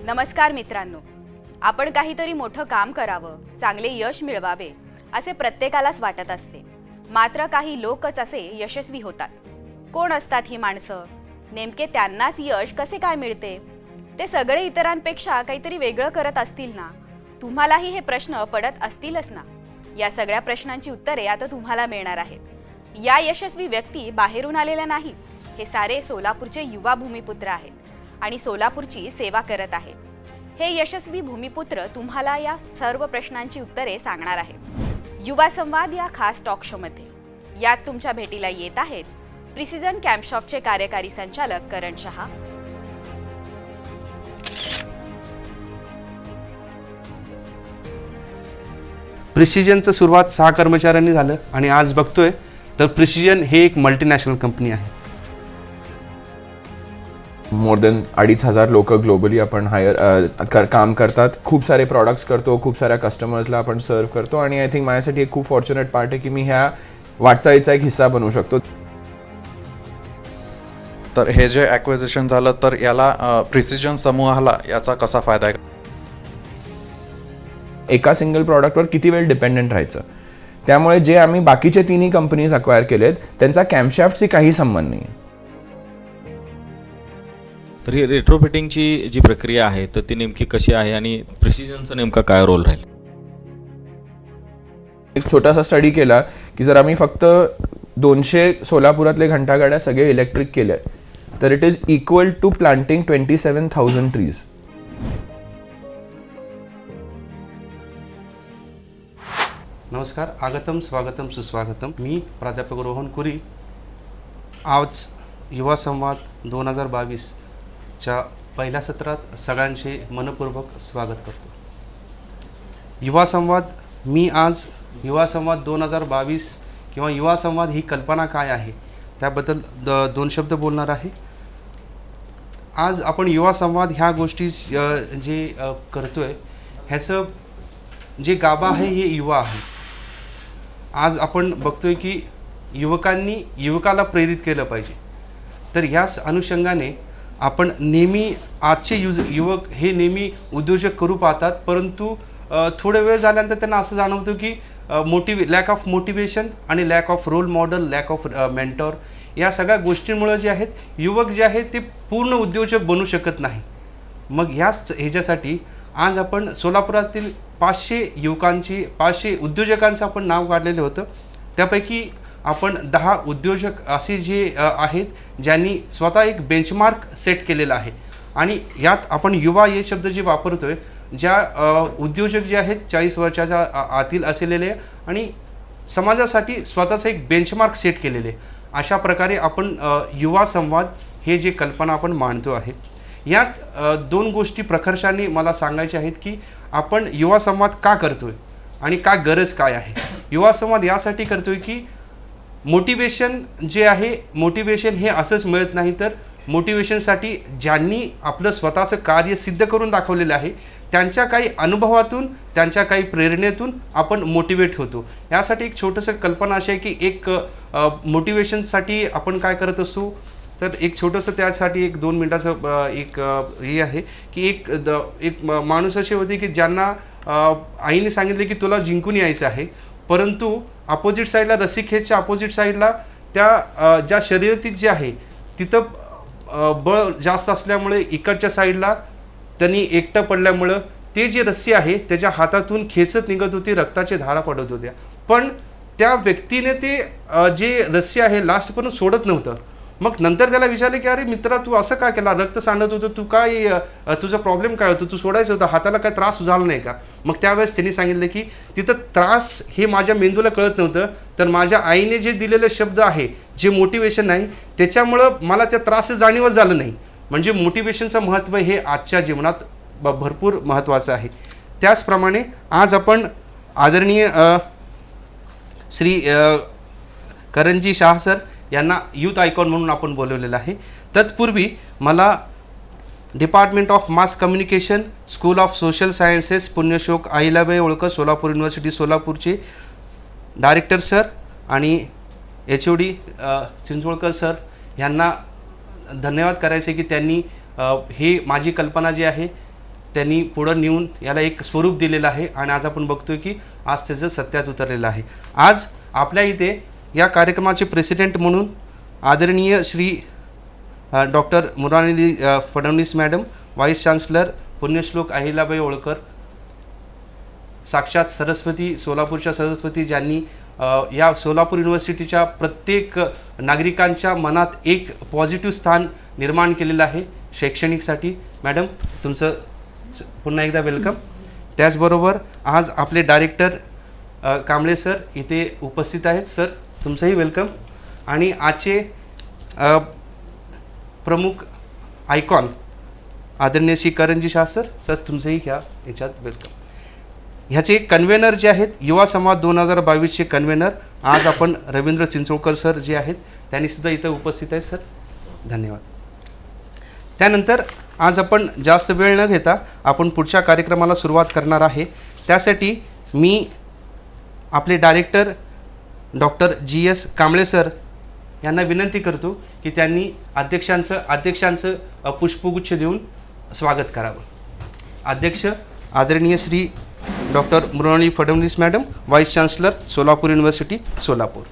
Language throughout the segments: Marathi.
नमस्कार मित्रांनो, आपण काहीतरी मोठं काम करावं, चांगले यश मिळवावे असे प्रत्येकालाच वाटत असते. मात्र काही लोकच असे यशस्वी होतात. कोण असतात ही माणसं? नेमके त्यांनाच यश कसे काय मिळते? ते सगळे इतरांपेक्षा काहीतरी वेगळं करत असतील ना? तुम्हालाही हे प्रश्न पडत असतीलच ना? या सगळ्या प्रश्नांची उत्तरे आता तुम्हाला मिळणार आहेत. या यशस्वी व्यक्ती बाहेरून आलेल्या नाहीत. हे सारे सोलापूरचे युवा भूमिपुत्र आहेत आणि सोलापूरची सेवा करत आहेत. हे यशस्वी भूमिपुत्र तुम्हाला या सर्व प्रश्नांची उत्तरे सांगणार आहेत युवा संवाद या खास टॉक शो मध्ये. यात तुमच्या भेटीला येत आहेत प्रिसिजन कॅम्पशॉपचे कार्यकारी संचालक करण शहा, प्रिसिजनचं सुरुवात 6 कर्मचाऱ्यांनी झालं आणि आज बघतोय तर प्रिसिजन हे एक मल्टीनॅशनल कंपनी आहे. मोर देन 2,500 लोक ग्लोबली आपण काम करतात. खूप सारे प्रॉडक्ट्स करतो, खूप साऱ्या कस्टमर्सला आपण सर्व करतो आणि आय थिंक माझ्यासाठी एक खूप फॉर्च्युनेट पार्ट आहे की मी ह्या वाटचालीचा एक हिस्सा बनवू शकतो. तर हे जे ॲक्विजिशन झालं तर याला प्रिसिजन समूहाला याचा कसा फायदा आहे? एका सिंगल प्रॉडक्टवर किती वेळ डिपेंडंट राहायचं, त्यामुळे जे आम्ही बाकीचे तिन्ही कंपनीज अक्वायर केलेत त्यांचा कॅम्पशाफ्टशी काही संबंध नाही. तर ही रेट्रोफिटिंगची जी प्रक्रिया आहे तर ती नेमकी कशी आहे आणि प्रिसिजनचा नेमका काय रोल राहील? एक छोटासा स्टडी केला की जर आम्ही फक्त 200 सोलापुरातले घंटागाड्या सगळे इलेक्ट्रिक केले तर it is equal to planting 27,000 trees. नमस्कार, आगतम स्वागतम सुस्वागतम. मी प्राध्यापक रोहन कुरी. आज युवा संवाद 2022 च्या पहिल्या सत्रात सगळ्यांचे मनपूर्वक स्वागत करतो. युवा संवाद मी आज युवा संवाद 2022 किंवा युवा संवाद ही कल्पना काय आहे त्याबद्दल दोन शब्द बोलणार आहे. आज आपण युवा संवाद ह्या गोष्टी जे करतोय ह्याचं जे गाभा आहे हे युवा आहे. आज आपण बघतोय की युवकांनी युवकाला प्रेरित केलं पाहिजे. तर याच अनुषंगाने आपण नेहमी आजचे युवक हे नेहमी उद्योजक करू पाहतात, परंतु थोडा वेळ झाल्यानंतर त्यांना असं जाणवतं की लॅक ऑफ मोटिवेशन आणि lack of role model, lack of mentor या सगळ्या गोष्टींमुळे जे आहेत युवक जे आहेत ते पूर्ण उद्योजक बनू शकत नाही. मग ह्याच्यासाठी आज आपण सोलापुरातील 500 युवकांची 500 उद्योजकांचं आपण नाव काढलेलं होतं. त्यापैकी आपण 10 उद्योजक असे जे आहेत ज्यांनी स्वतः एक बेंचमार्क सेट केलेला आहे आणि यात आपण युवा हे शब्द जे वापरतोय, ज्या उद्योजक जे आहेत 40 वर्षाच्या आतील असलेले आणि समाजासाठी स्वतःचं एक बेंचमार्क सेट केलेले, अशा प्रकारे आपण युवा संवाद हे जे कल्पना आपण मांडतो आहे. यात 2 गोष्टी प्रकर्षाने मला सांगायच्या आहेत की आपण युवा संवाद का करतोय आणि का गरज काय आहे. युवा संवाद यासाठी करतोय की मोटिवेशन जे आहे, मोटिवेशन हे असंच मिळत नाही, तर मोटिवेशनसाठी ज्यांनी आपलं स्वतःचं कार्य सिद्ध करून दाखवलेलं आहे त्यांच्या काही अनुभवातून, त्यांच्या काही प्रेरणेतून आपण मोटिवेट होतो. यासाठी एक छोटंसं कल्पना अशी आहे की एक मोटिवेशनसाठी आपण काय करत असतो, तर एक छोटंसं त्यासाठी एक 2 मिनिटाचं एक हे आहे की एक माणूस असे होते की ज्यांना आईने सांगितले की तुला जिंकून यायचं आहे, परंतु अपोजिट साईडला रस्सीखेचच्या अपोजिट साईडला त्या ज्या शर्यतीत जे आहे तिथं बळ जास्त असल्यामुळे इकडच्या साईडला त्यांनी एकटं पडल्यामुळं ते जे रस्सी आहे त्याच्या हातातून खेचत निघत होती, रक्ताच्या धारा पडत होत्या, पण त्या व्यक्तीने ते जे रस्सी आहे लास्टपर्यंत सोडत नव्हतं. मग नंतर त्याला विचारले की अरे मित्रा, तू असं का केला, रक्त सांडत होतं, तू काय तुझा प्रॉब्लेम काय होतं, तू सोडायचं होतं, हाताला काय त्रास झाला नाही का? मग त्यावेळेस त्यांनी सांगितलं की तिथं त्रास हे माझ्या मेंदूला कळत नव्हतं, तर माझ्या आईने जे दिलेले शब्द आहे, जे मोटिवेशन आहे, त्याच्यामुळं मला त्या त्रास जाणीवच झालं नाही. म्हणजे मोटिवेशनचं महत्त्व हे आजच्या जीवनात भरपूर महत्त्वाचं आहे. त्याचप्रमाणे आज आपण आदरणीय श्री करणजी शाह सर यांना यूथ आयकॉन म्हणून आपण बोलवलेलं आहे. तत्पूर्वी मला department of mass communication, school of social sciences, Punyashlok Ahilyabai Holkar, Solapur university सोलापूरचे डायरेक्टर सर आणि HOD चिंचवळकर सर यांना धन्यवाद करायचे की त्यांनी हे माझी कल्पना जी आहे त्यांनी पुढं नेऊन याला एक स्वरूप दिलेलं आहे आणि आज आपण बघतोय की आज त्याचं सत्यात उतरलेलं आहे. आज आपल्या इथे या कार्यक्रमाचे प्रेसिडेंट म्हणून आदरणीय Shri doctor Mrinalini Fadnavis madam, vice chancellor Punyashlok Ahilyabai Holkar, साक्षात सरस्वती, सोलापूरच्या सरस्वती, ज्यांनी या सोलापूर युनिव्हर्सिटीच्या प्रत्येक नागरिकांच्या मनात एक पॉझिटिव्ह स्थान निर्माण केलेलं आहे शैक्षणिकसाठी. मॅडम, तुमचं पुन्हा एकदा वेलकम. त्याचबरोबर आज आपले डायरेक्टर कांबळे सर इथे उपस्थित आहेत. सर, तुमचंही वेलकम. आणि आजचे प्रमुख आयकॉन आदरणीय श्री करणजी शाह सर, सर तुमचंही याच्यात वेलकम. ह्याचे कन्व्हेनर जे आहेत, युवा संवाद 2022चे कन्व्हेनर आज आपण रवींद्र चिंचोळकर सर जे आहेत त्यांनी सुद्धा इथं उपस्थित आहेत. सर धन्यवाद. त्यानंतर आज आपण जास्त वेळ न घेता आपण पुढच्या कार्यक्रमाला सुरुवात करणार आहे. त्यासाठी मी आपले director doctor GS Kamble sir यांना विनंती करतो की त्यांनी अध्यक्षांचं पुष्पगुच्छ देऊन स्वागत करावं. अध्यक्ष आदरणीय Shri doctor Mrinalini Fadnavis madam, vice chancellor Solapur university Solapur.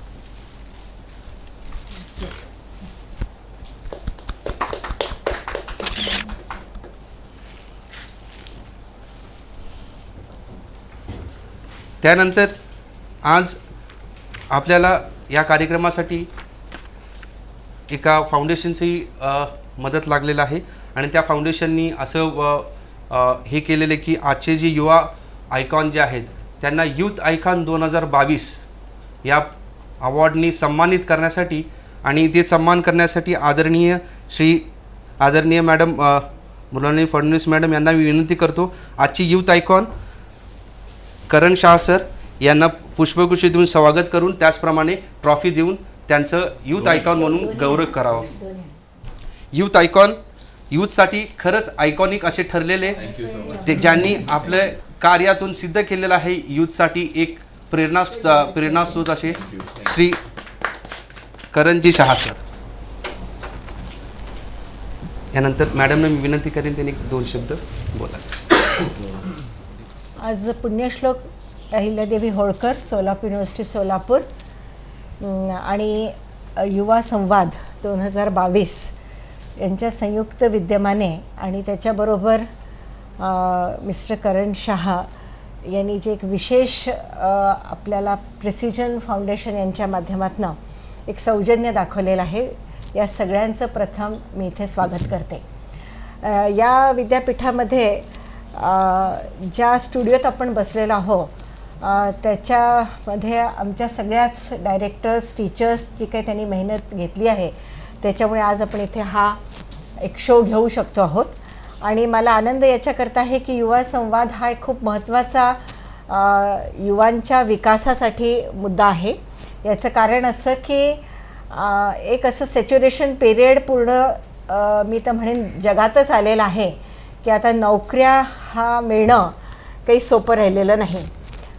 त्यानंतर आज आपल्याला या कार्यक्रमासाठी एका फाउंडेशनची मदत लागलेलं आहे आणि त्या फाउंडेशननी असं हे केलेलं आहे की आजचे जे युवा आयकॉन जे आहेत त्यांना यूथ आयकॉन 2022 या अवॉर्डनी सन्मानित करण्यासाठी आणि ते सन्मान करण्यासाठी आदरणीय मॅडम मृणालिनी फडणवीस मॅडम यांना मी विनंती करतो, आजची यूथ आयकॉन करण शाह सर यांना पुष्पगुच्छ देऊन स्वागत करून त्याचप्रमाणे ट्रॉफी देऊन त्यांचं यूथ आयकॉन म्हणून गौरव करावा. यूथ आयकॉन यूथसाठी खरंच आयकॉनिक असे ठरलेले ते ज्यांनी आपल्या कार्यातून सिद्ध केलेलं आहे. यूथसाठी एक प्रेरणास्रोत असे श्री करणजी शाह सर. यानंतर मॅडमने मी विनंती करेन त्यांनी 2 शब्द बोला. आज पुण्यश्लोक अहिल्यादेवी होळकर, सोलापूर युनिव्हर्सिटी सोलापूर आणि युवा संवाद 2022 यांच्या संयुक्त विद्यमाने आणि त्याच्याबरोबर मिस्टर करण शाह यांनी जे एक विशेष आपल्याला प्रिसिजन फाउंडेशन यांच्या माध्यमातून एक सौजन्य दाखवलेलं आहे. या सगळ्यांचं प्रथम मी इथे स्वागत करते. या विद्यापीठामध्ये ज्या स्टुडिओत आपण बसलेलो आहोत त्याच्यामध्ये आमच्या सगळ्याच डायरेक्टर्स, टीचर्स जी काही त्यांनी मेहनत घेतली आहे त्याच्यामुळे आज आपण इथे हा एक शो घेऊ शकतो आहोत. आणि मला आनंद याच्याकरता आहे की युवा संवाद हा एक खूप महत्त्वाचा युवांच्या विकासासाठी मुद्दा आहे. याचं कारण असं की एक असं सॅच्युरेशन पिरियड पूर्ण मी तर म्हणेन जगातच आलेलं आहे की आता नोकऱ्या हा मिळणं काही सोपं राहिलेलं नाही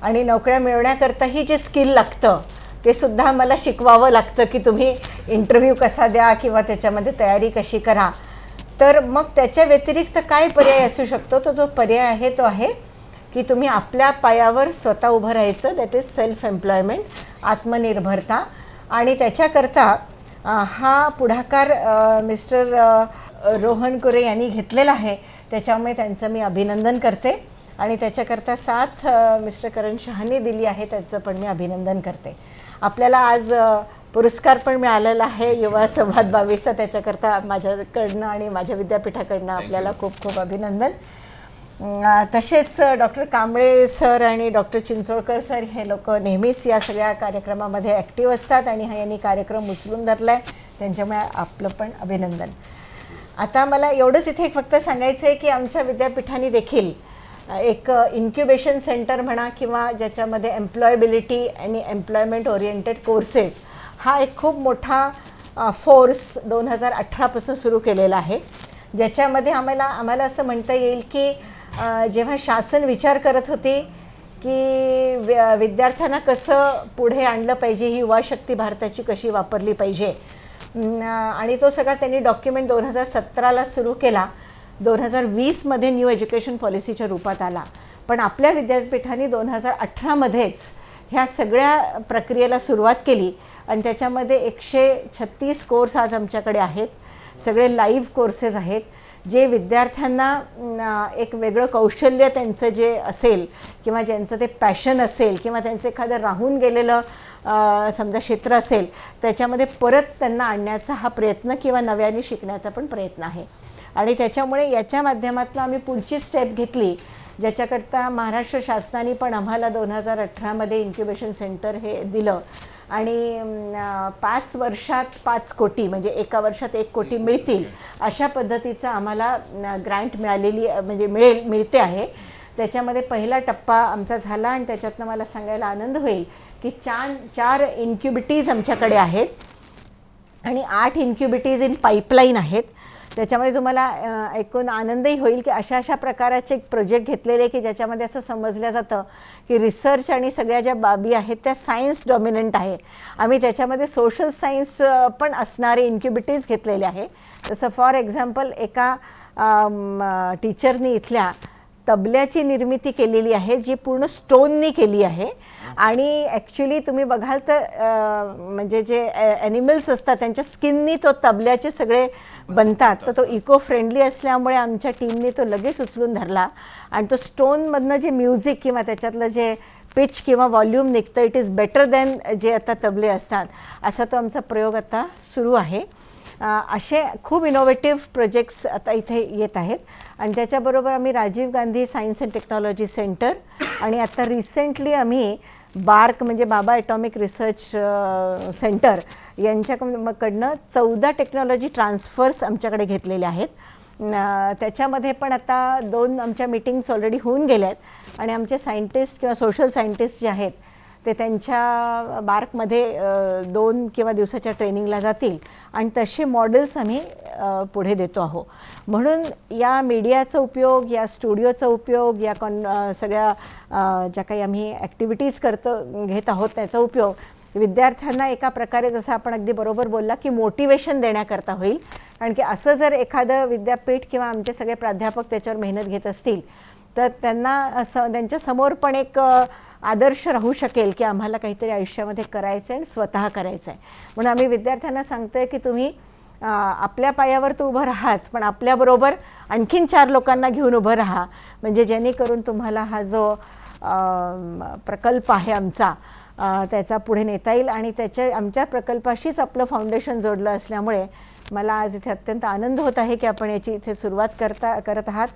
आणि नोकऱ्या मिळवण्याकरताही जे स्किल लागतं ते सुद्धा मला शिकवावं लागतं की तुम्ही इंटरव्ह्यू कसा द्या किंवा त्याच्यामध्ये तयारी कशी करा. तर मग त्याच्या व्यतिरिक्त काय पर्याय असू शकतो, तो जो पर्याय आहे तो आहे की तुम्ही आपल्या पायावर स्वतः उभं राहायचं. दॅट इज सेल्फ एम्प्लॉयमेंट, आत्मनिर्भरता. आणि त्याच्याकरता हा पुढाकार मिस्टर रोहन कुरे यांनी घेतलेला आहे. त्याच्यामुळे त्यांचं मी अभिनंदन करते आणि त्याच्याकरता साथ मिस्टर करण शहानी दिली आहे त्याचं पण मी अभिनंदन करते. आपल्याला आज पुरस्कार पण मिळालेला आहे युवा संवाद 22चा. त्याच्याकरता माझ्याकडनं आणि माझ्या विद्यापीठाकडनं आपल्याला खूप खूप अभिनंदन. तसेच डॉक्टर कांबळे सर आणि डॉक्टर चिंचोळकर सर हे लोक नेहमीच या सगळ्या कार्यक्रमामध्ये ॲक्टिव्ह असतात आणि हा यांनी कार्यक्रम उचलून धरला आहे, त्यांच्यामुळे आपलं पण अभिनंदन. आता मला एवढंच इथे फक्त सांगायचं आहे की आमच्या विद्यापीठाने देखील एक इन्क्युबेशन सेंटर म्हणा किंवा ज्याच्यामध्ये एम्प्लॉयबिलिटी आणि एम्प्लॉयमेंट ओरिएंटेड कोर्सेस हा एक खूप मोठा फोर्स 2018पासून सुरू केलेला आहे. ज्याच्यामध्ये आम्हाला असं म्हणता येईल की जेव्हा शासन विचार करत होते की विद्यार्थ्यांना कसं पुढे आणलं पाहिजे, ही युवा शक्ती भारताची कशी वापरली पाहिजे आणि तो सगळा त्यांनी डॉक्युमेंट 2017ला सुरू केला. 2020मध्ये न्यू एज्युकेशन पॉलिसीच्या रूपात आला, पण आपल्या विद्यापीठाने 2018मध्येच ह्या सगळ्या प्रक्रियेला सुरुवात केली आणि त्याच्यामध्ये 136 कोर्स आज आमच्याकडे आहेत. सगळे लाईव्ह कोर्सेस आहेत, जे विद्यार्थ्यांना एक वेगळं कौशल्य त्यांचं जे असेल किंवा ज्यांचं ते पॅशन असेल किंवा त्यांचं एखादं राहून गेलेलं समजा क्षेत्र असेल त्याच्यामध्ये परत त्यांना आणण्याचा हा प्रयत्न किंवा नव्याने शिकण्याचा पण प्रयत्न आहे. आणि त्याच्यामुळे याच्या माध्यमातून आम्ही पुढची स्टेप घेतली, ज्याच्याकरता महाराष्ट्र शासनाने पण आम्हाला 2018मध्ये इन्क्युबेशन सेंटर हे दिलं आणि 5 वर्षात 5 कोटी म्हणजे एका वर्षात 1 कोटी मिळतील अशा पद्धतीचं आम्हाला ग्रँट मिळालेली म्हणजे मिळते आहे. त्याच्यामध्ये पहिला टप्पा आमचा झाला आणि त्याच्यातनं मला सांगायला आनंद होईल की 4 इन्क्युबिटीज आमच्याकडे आहेत आणि 8 इन्क्युबिटीज इन पाईपलाईन आहेत. त्याच्यामध्ये तुम्हाला ऐकून आनंदही होईल की अशा प्रकाराचे एक प्रोजेक्ट घेतलेले की ज्याच्यामध्ये असं समजलं जातं की रिसर्च आणि सगळ्या ज्या बाबी आहेत त्या सायन्स डॉमिनंट आहे. आम्ही त्याच्यामध्ये सोशल सायन्स पण असणारे इन्क्युबिटीज घेतलेले आहे. जसं फॉर एक्झाम्पल एका टीचरनी इथल्या तबल्याची निर्मिती केलेली आहे जी पूर्ण स्टोननी केली आहे आणि ॲक्च्युली तुम्ही बघाल तर म्हणजे जे ॲनिमल्स असतात त्यांच्या स्किननी तो तबल्याचे सगळे बनतात, तर तो इको फ्रेंडली असल्यामुळे आमच्या टीमने तो लगेच उचलून धरला आणि तो स्टोनमधनं जे म्युझिक किंवा त्याच्यातलं जे पिच किंवा व्हॉल्यूम निघतं इट इज बेटर दॅन जे आता तबले असतात, असा तो आमचा प्रयोग आता सुरू आहे. असे खूप इनोव्हेटिव्ह प्रोजेक्ट्स आता इथे येत आहेत आणि त्याच्याबरोबर आम्ही Rajiv Gandhi science and technology centre आणि आता रिसेंटली आम्ही बार्क म्हणजे बाबा ॲटॉमिक रिसर्च सेंटर यांच्याकडनं 14 टेक्नॉलॉजी ट्रान्सफर्स आमच्याकडे घेतलेले आहेत. त्याच्यामध्ये पण आता 2 आमच्या मीटिंग्स ऑलरेडी होऊन गेल्या आहेत आणि आमचे सायंटिस्ट किंवा सोशल सायंटिस्ट जे आहेत ते त्यांच्या बार्कमध्ये 2 किंवा दिवसाच्या ट्रेनिंगला जातील आणि तसे मॉडेल्स आम्ही पुढे देतो आहोत. म्हणून या मीडियाचा उपयोग, या स्टुडिओचा उपयोग, या सगळ्या ज्या काही आम्ही ॲक्टिव्हिटीज घेत आहोत त्याचा उपयोग विद्यार्थ्यांना एका प्रकारे जसं आपण अगदी बरोबर बोलला की मोटिवेशन देण्याकरता होईल. कारण की असं जर एखादं विद्यापीठ किंवा आमचे सगळे प्राध्यापक त्याच्यावर मेहनत घेत असतील तर त्यांना त्यांच्यासमोर पण एक आदर्श राहू शकेल की आम्हाला काहीतरी आयुष्यामध्ये करायचं आहे आणि स्वतः करायचं आहे. म्हणून आम्ही विद्यार्थ्यांना सांगतो आहे की तुम्ही आपल्या पायावर तर उभं राहाच, पण आपल्याबरोबर आणखीन 4 लोकांना घेऊन उभं राहा, म्हणजे जेणेकरून तुम्हाला हा जो प्रकल्प आहे आमचा त्याचा पुढे नेता येईल. आणि आमच्या प्रकल्पाशीच आपलं फाउंडेशन जोडलं असल्यामुळे मला आज इथे अत्यंत आनंद होत आहे की आपण याची इथे सुरुवात करत आहात.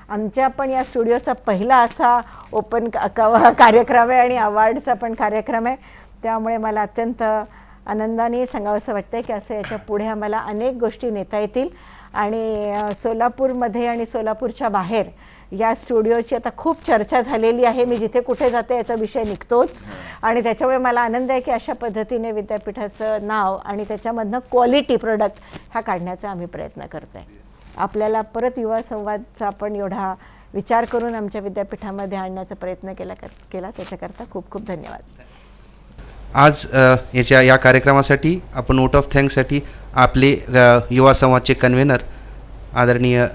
आमच्या पण या स्टुडिओचा पहिला असा ओपन कार्यक्रम आहे आणि अवॉर्डचा पण कार्यक्रम आहे, त्यामुळे मला अत्यंत आनंदाने सांगावंसं वाटतं की असं याच्या पुढे आम्हाला अनेक गोष्टी नेता येतील. आणि सोलापूरमध्ये आणि सोलापूरच्या बाहेर या स्टुडिओची आता खूप चर्चा झालेली आहे. मी जिथे कुठे जाते याचा विषय निघतोच आणि त्याच्यामुळे मला आनंद आहे की अशा पद्धतीने विद्यापीठाचं नाव आणि त्याच्यामधनं क्वालिटी प्रोडक्ट हा काढण्याचा आम्ही प्रयत्न करतो आहे. आपल्याला परत युवा संवादचा आपण एवढा विचार करून आमच्या विद्यापीठामध्ये आणण्याचा प्रयत्न केला त्याच्याकरता खूप खूप धन्यवाद. आज या कार्यक्रमासाठी आपण नोट ऑफ थँक्ससाठी आपले युवा संवादचे कन्व्हेनर आदरणीय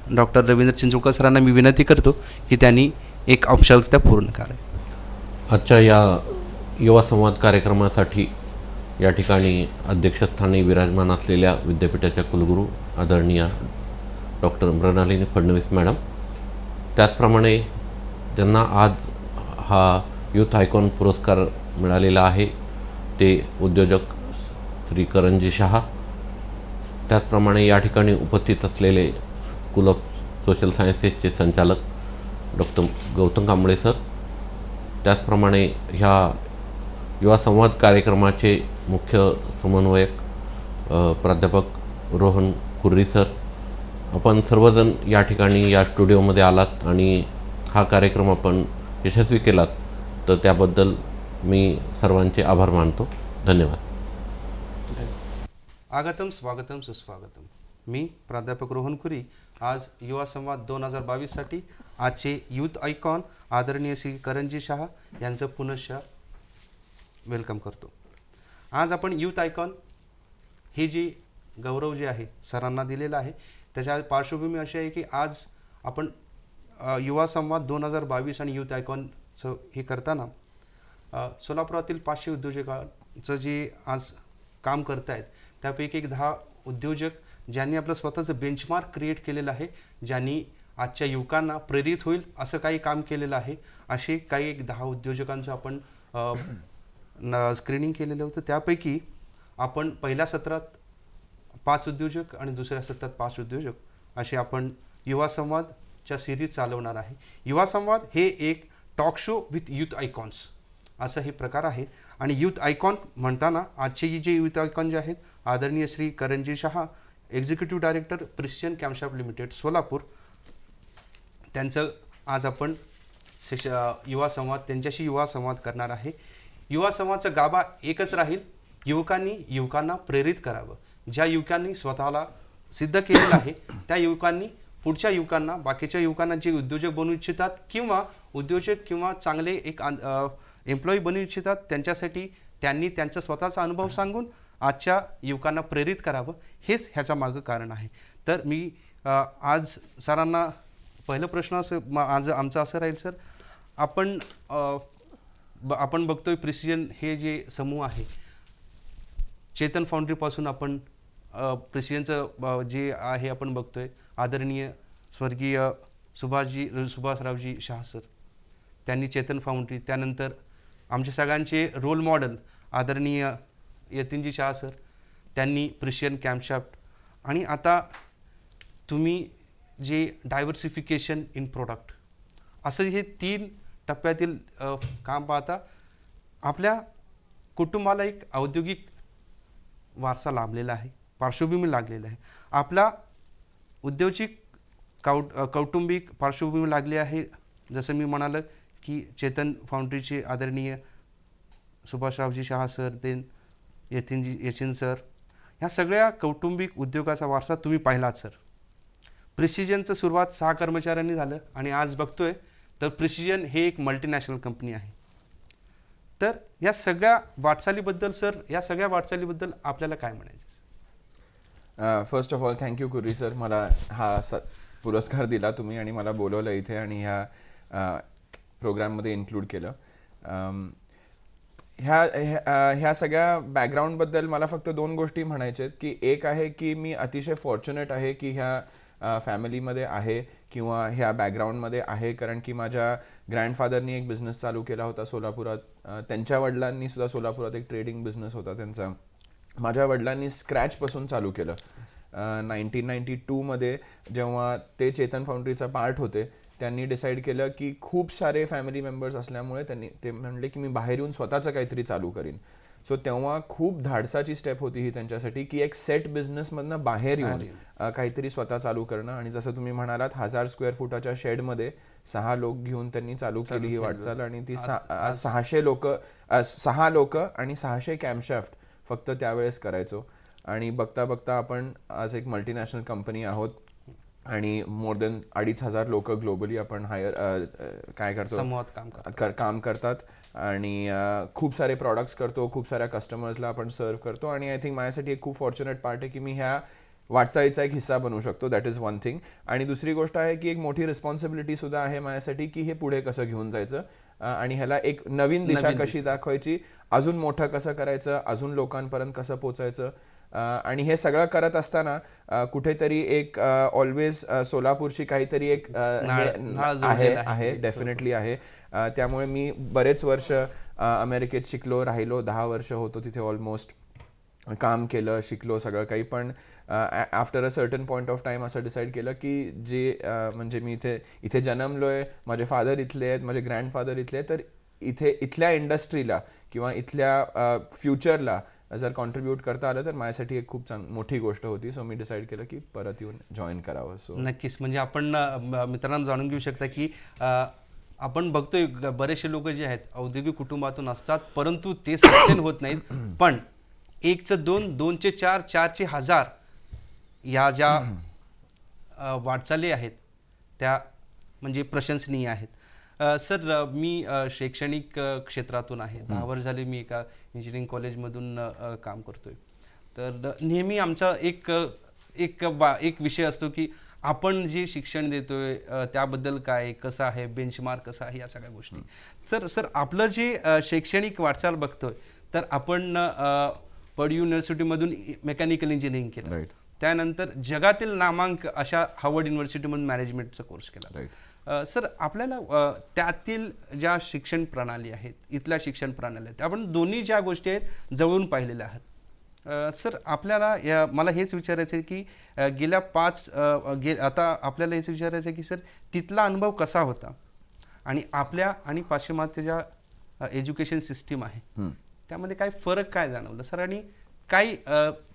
डॉक्टर रवींद्र चिंचोळकर सरांना मी विनंती करतो की त्यांनी एक औपचारिकता पूर्ण करावी. आजच्या या युवा संवाद कार्यक्रमासाठी या ठिकाणी अध्यक्षस्थानी विराजमान असलेल्या विद्यापीठाच्या कुलगुरू आदरणीय डॉक्टर मृणालिनी फडणवीस मॅडम, त्याचप्रमाणे ज्यांना आज हा यूथ आयकॉन पुरस्कार मिळालेला आहे ते उद्योजक श्री करंजी शहा, त्याचप्रमाणे या ठिकाणी उपस्थित असलेले स्कूल ऑफ सोशल सायन्सेसचे संचालक डॉक्टर गौतम कांबळे सर, त्याचप्रमाणे ह्या युवा संवाद कार्यक्रमाचे मुख्य समन्वयक प्राध्यापक रोहन कुर्री सर, आपण सर्वजण या ठिकाणी या स्टुडिओमध्ये आलात आणि हा कार्यक्रम आपण यशस्वी केलात, तर त्याबद्दल मी सर्वांचे आभार मानतो. धन्यवाद. आगतम स्वागतम सुस्वागतम. मी प्राध्यापक रोहन कुरी आज युवा संवाद 2022साठी आजचे यूथ आयकॉन आदरणीय श्री करंजी शहा यांचं पुनश्च वेलकम करतो. आज आपण यूथ आयकॉन हे जे गौरव जे आहे सरांना दिलेला आहे त्याच्या पार्श्वभूमी अशी आहे की आज आपण युवा संवाद 2022 आणि यूथ आयकॉनचं हे करताना सोलापुरातील 500 उद्योजकांचं जे आज काम करत आहेत त्यापैकी एक 10 उद्योजक ज्यांनी आपलं स्वतःचं बेंचमार्क क्रिएट केलेलं आहे, ज्यांनी आजच्या युवकांना प्रेरित होईल असं काही काम केलेलं आहे, असे काही एक 10 उद्योजकांचं आपण स्क्रीनिंग केलेलं होतं. त्यापैकी आपण पहिल्या सत्रात 5 उद्योजक आणि दुसऱ्या सत्रात 5 उद्योजक असे आपण युवा संवादच्या सिरीज चालवणार आहे. युवा संवाद हे एक talk show with youth icons असं हे प्रकार आहे. आणि यूथ आयकॉन म्हणताना आजचे जे यूथ आयकॉन जे आहेत आदरणीय श्री करणजी Shah, executive director Precision Camshafts Limited Solapur, त्यांचं आज आपण युवा संवाद त्यांच्याशी युवा संवाद करणार आहे. युवा संवादचा गाभा एकच राहील, युवकांनी युवकांना प्रेरित करावं. ज्या युवकांनी स्वतःला सिद्ध केलेलं आहे त्या युवकांनी पुढच्या युवकांना, बाकीच्या युवकांना जे उद्योजक बनू इच्छितात किंवा उद्योजक किंवा चांगले एक एम्प्लॉई बनू इच्छितात त्यांच्यासाठी त्यांनी त्यांचा स्वतःचा अनुभव सांगून आजच्या युवकांना प्रेरित करावं, हेच ह्याच्या मागं कारण आहे. तर मी आज सरांना पहिलं प्रश्न असं आज आमचं असं राहील सर, आपण बघतोय प्रिसिजन हे जे समूह आहे चेतन फाउंड्रीपासून आपण प्रिसिजनचं जे आहे आपण बघतोय आदरणीय स्वर्गीय सुभाषरावजी शहा सर, त्यांनी चेतन फाउंड्री, त्यानंतर आमचे सगळ्यांचे रोल मॉडेल आदरणीय यतीनजी शहा सर, त्यांनी प्रिसिजन कॅम्पशॉफ्ट, आणि आता तुम्ही जे डायव्हर्सिफिकेशन इन प्रोडक्ट असं हे 3 टप्प्यातील काम पाहता आपल्या कुटुंबाला एक औद्योगिक वारसा लाभलेला आहे, पार्श्वभूमी लागलेला आहे. आपला उद्योजिक कौटुंबिक पार्श्वभूमी लागली आहे. जसं मी म्हणालं की चेतन फाउंड्रीचे आदरणीय सुभाषरावजी शहा सर, ते यतीन सर, ह्या सगळ्या कौटुंबिक उद्योगाचा वारसा तुम्ही पाहिलात सर. प्रिसिजनचं सुरुवात 6 कर्मचाऱ्यांनी झालं आणि आज बघतोय तर प्रिसिजन हे एक मल्टीनॅशनल कंपनी आहे. तर या सगळ्या वाटचालीबद्दल सर, या सगळ्या वाटचालीबद्दल आपल्याला काय म्हणायचं? फर्स्ट ऑफ ऑल थँक्यू कुर्री सर, मला हा पुरस्कार दिला तुम्ही आणि मला बोलवलं इथे आणि ह्या प्रोग्राममध्ये इन्क्लूड केलं. ह्या सगळ्या बॅकग्राऊंडबद्दल मला फक्त 2 गोष्टी म्हणायच्या आहेत की एक आहे की मी अतिशय फॉर्च्युनेट आहे की ह्या फॅमिलीमध्ये आहे किंवा ह्या बॅकग्राऊंडमध्ये आहे, कारण की माझ्या ग्रँडफादरनी एक बिझनेस चालू केला होता सोलापुरात. त्यांच्या वडिलांनी सुद्धा सोलापुरात एक ट्रेडिंग बिझनेस होता त्यांचा. माझ्या वडिलांनी स्क्रॅचपासून चालू केलं. 1992मध्ये जेव्हा ते चेतन फाउंड्रीचा पार्ट होते त्यांनी डिसाईड केलं की खूप सारे फॅमिली मेंबर्स असल्यामुळे ते म्हणले की मी बाहेर येऊन स्वतःचं काहीतरी चालू करीन. सो तेव्हा खूप धाडसाची स्टेप होती ही त्यांच्यासाठी की एक सेट बिझनेसमधनं बाहेर येऊन काहीतरी स्वतः चालू करणं. आणि जसं तुम्ही म्हणालात 1000 स्क्वेअर फुटाच्या शेडमध्ये 6 लोक घेऊन त्यांनी चालू केली ही वाटचाल आणि ती 600 लोक आणि 600 कॅम्पशॉफ्ट फक्त त्यावेळेस करायचो. आणि बघता बघता आपण आज एक मल्टीनॅशनल कंपनी आहोत आणि मोर दॅन 2500 लोक ग्लोबली आपण काय करतो काम करतात आणि खूप सारे प्रॉडक्ट्स करतो, खूप साऱ्या कस्टमर्सला आपण सर्व करतो. आणि आय थिंक माझ्यासाठी एक खूप फॉर्च्युनेट पार्ट आहे की मी ह्या वाटचालीचा एक हिस्सा बनवू शकतो. That is one thing. आणि दुसरी गोष्ट आहे की एक मोठी रिस्पॉन्सिबिलिटी सुद्धा आहे माझ्यासाठी की हे पुढे कसं घेऊन जायचं आणि ह्याला एक नवीन दिशा कशी दाखवायची, अजून मोठं कसं करायचं, अजून लोकांपर्यंत कसं पोचायचं. आणि हे सगळं करत असताना कुठेतरी एक ऑलवेज सोलापूरशी काहीतरी एक आहे डेफिनेटली आहे. त्यामुळे मी बरेच वर्ष अमेरिकेत शिकलो, राहिलो, 10 वर्ष होतो तिथे ऑलमोस्ट, काम केलं, शिकलो सगळं काही. पण after a certain point of time असं डिसाईड केलं की जे म्हणजे मी इथे जन्मलोय, माझे फादर इथले आहेत, माझे ग्रँडफादर इथले आहेत, तर इथल्या इंडस्ट्रीला किंवा इथल्या फ्युचरला जर कॉन्ट्रीब्यूट करता आलं तर माझ्यासाठी एक खूप मोठी गोष्ट होती. सो मी डिसाईड केलं की परत येऊन जॉईन करावं. सो नक्कीच, म्हणजे आपण मित्रांनो जाणून घेऊ शकता की आपण बघतोय बरेचसे लोक जे आहेत औद्योगिक कुटुंबातून असतात परंतु ते सस्टेन होत नाहीत. पण 1चं 2, 2चे 4, 4चे 1000 या ज्या वाटचाली आहेत त्या म्हणजे प्रशंसनीय आहेत. सर, मी शैक्षणिक क्षेत्रातून आहे, 10 वर्ष झाले मी एका इंजिनिअरिंग कॉलेजमधून काम करतोय. तर नेहमी आमचा एक एक विषय असतो की आपण जे शिक्षण देतोय त्याबद्दल काय, कसं आहे, बेंचमार्क कसं आहे, या सगळ्या गोष्टी. सर आपलं जे शैक्षणिक वाटचाल बघतोय तर आपण पर्ड्यू युनिव्हर्सिटीमधून मेकॅनिकल इंजिनिअरिंग केलं, Right. त्यानंतर जगातील नामांक अशा हार्वर्ड युनिव्हर्सिटीमधून मॅनेजमेंटचा कोर्स केला. सर आपल्याला त्यातील ज्या शिक्षण प्रणाली आहेत, इथल्या शिक्षण प्रणाली आहेत, आपण दोन्ही ज्या गोष्टी आहेत जवळून पाहिलेल्या आहात. सर आपल्याला मला हेच विचारायचं आहे की गेल्या आता आपल्याला हेच विचारायचं आहे की सर तिथला अनुभव कसा होता आणि आपल्या आणि पाश्चिमात्य ज्या एज्युकेशन सिस्टीम आहे त्यामध्ये काय फरक काय जाणवलं सर, आणि काय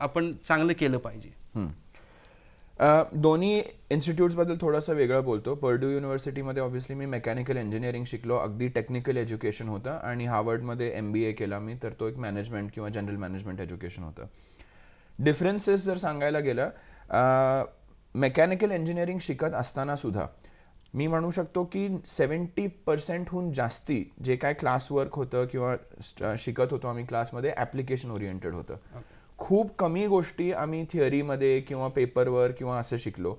आपण चांगलं केलं पाहिजे. दोन्ही इन्स्टिट्यूट्सबद्दल थोडंसं वेगळं बोलतो. पर्ड्यू युनिव्हर्सिटीमध्ये ऑब्व्हियसली मी मेकॅनिकल इंजिनिअरिंग शिकलो, अगदी टेक्निकल एज्युकेशन होतं, आणि हार्वर्डमध्ये MBA केला मी, तर तो एक मॅनेजमेंट किंवा जनरल मॅनेजमेंट एज्युकेशन होतं. डिफरन्सेस जर सांगायला गेलं, मेकॅनिकल इंजिनिअरिंग शिकत असताना सुद्धा मी म्हणू शकतो की 70% जास्ती जे काय क्लास वर्क होतं किंवा शिकत होतो आम्ही क्लासमध्ये ॲप्लिकेशन ओरिएंटेड होतं. खूप कमी गोष्टी आम्ही थिअरीमध्ये किंवा पेपरवर किंवा असं शिकलो.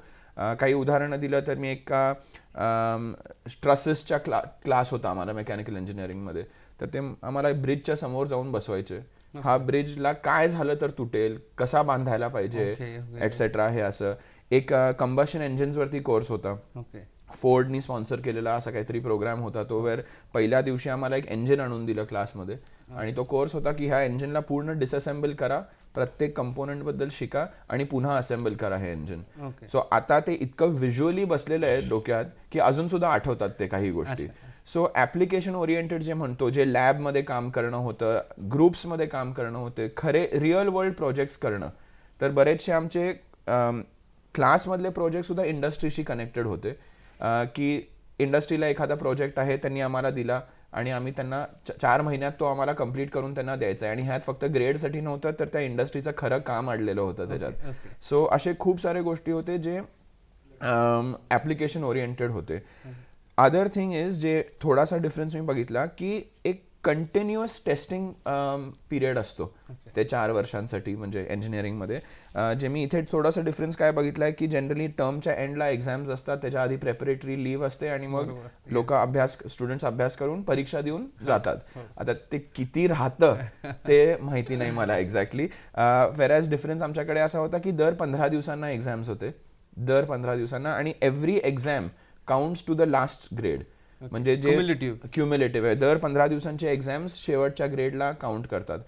काही उदाहरणं दिलं तर मी एका ट्रसेसच्या क्लास होता आम्हाला मेकॅनिकल इंजिनिअरिंगमध्ये, तर ते आम्हाला ब्रिजच्या समोर जाऊन बसवायचे. हा ब्रिजला काय झालं तर तुटेल, कसा बांधायला पाहिजे, एक्सेट्रा. हे असं एक कंबशन इंजिन्सवरती कोर्स होता, फोर्डनी स्पॉन्सर केलेला असा काहीतरी प्रोग्राम होता तो, वेर पहिल्या दिवशी आम्हाला एक इंजिन आणून दिलं क्लासमध्ये, आणि तो कोर्स होता की ह्या इंजिनला पूर्ण डिसअसेंबल करा, प्रत्येक कंपोनंट बद्दल शिका आणि पुन्हा असेंबल करा हे इंजिन. सो आता ते इतकं व्हिज्युअली बसलेलं आहे डोक्यात की अजून सुद्धा आठवतात ते काही गोष्टी. सो ॲप्लिकेशन ओरिएंटेड जे म्हणतो, जे लॅबमध्ये काम करणं होतं, ग्रुप्समध्ये काम करणं होते, खरे रिअल वर्ल्ड प्रोजेक्ट्स करणं, तर बरेचसे आमचे क्लासमधले प्रोजेक्ट सुद्धा इंडस्ट्रीशी कनेक्टेड होते. की इंडस्ट्रीला एखादा प्रोजेक्ट आहे त्यांनी आम्हाला दिला आणि आम्ही त्यांना 4 महिन्यात तो आम्हाला कंप्लीट करून त्यांना द्यायचा आहे, आणि ह्यात फक्त ग्रेडसाठी नव्हतं तर त्या इंडस्ट्रीचं खरं काम अडलेलं होतं त्याच्यात. सो असे खूप सारे गोष्टी होते जे ॲप्लिकेशन ओरिएंटेड होते. अदर थिंग इज जे थोडासा डिफरन्स मी बघितला की एक कंटिन्युअस टेस्टिंग पिरियड असतो ते 4 वर्षांसाठी, म्हणजे इंजिनिअरिंगमध्ये. जे मी इथे थोडासा डिफरन्स काय बघितला आहे की जनरली टर्मच्या एंडला एक्झाम्स असतात, त्याच्या आधी प्रेपरेटरी लीव्ह असते, आणि मग स्टुडंट्स अभ्यास करून परीक्षा देऊन जातात. आता ते किती राहतं ते माहिती नाही मला एक्झॅक्टली. व्हेरॅज डिफरन्स आमच्याकडे असा होता की दर 15 दिवसांना एक्झाम्स होते, दर 15 दिवसांना, आणि every exam counts to the last grade, म्हणजे जे क्युम्युलेटिव्ह आहे. दर 15 दिवसांचे एक्झाम्स शेवटच्या ग्रेडला काउंट करतात.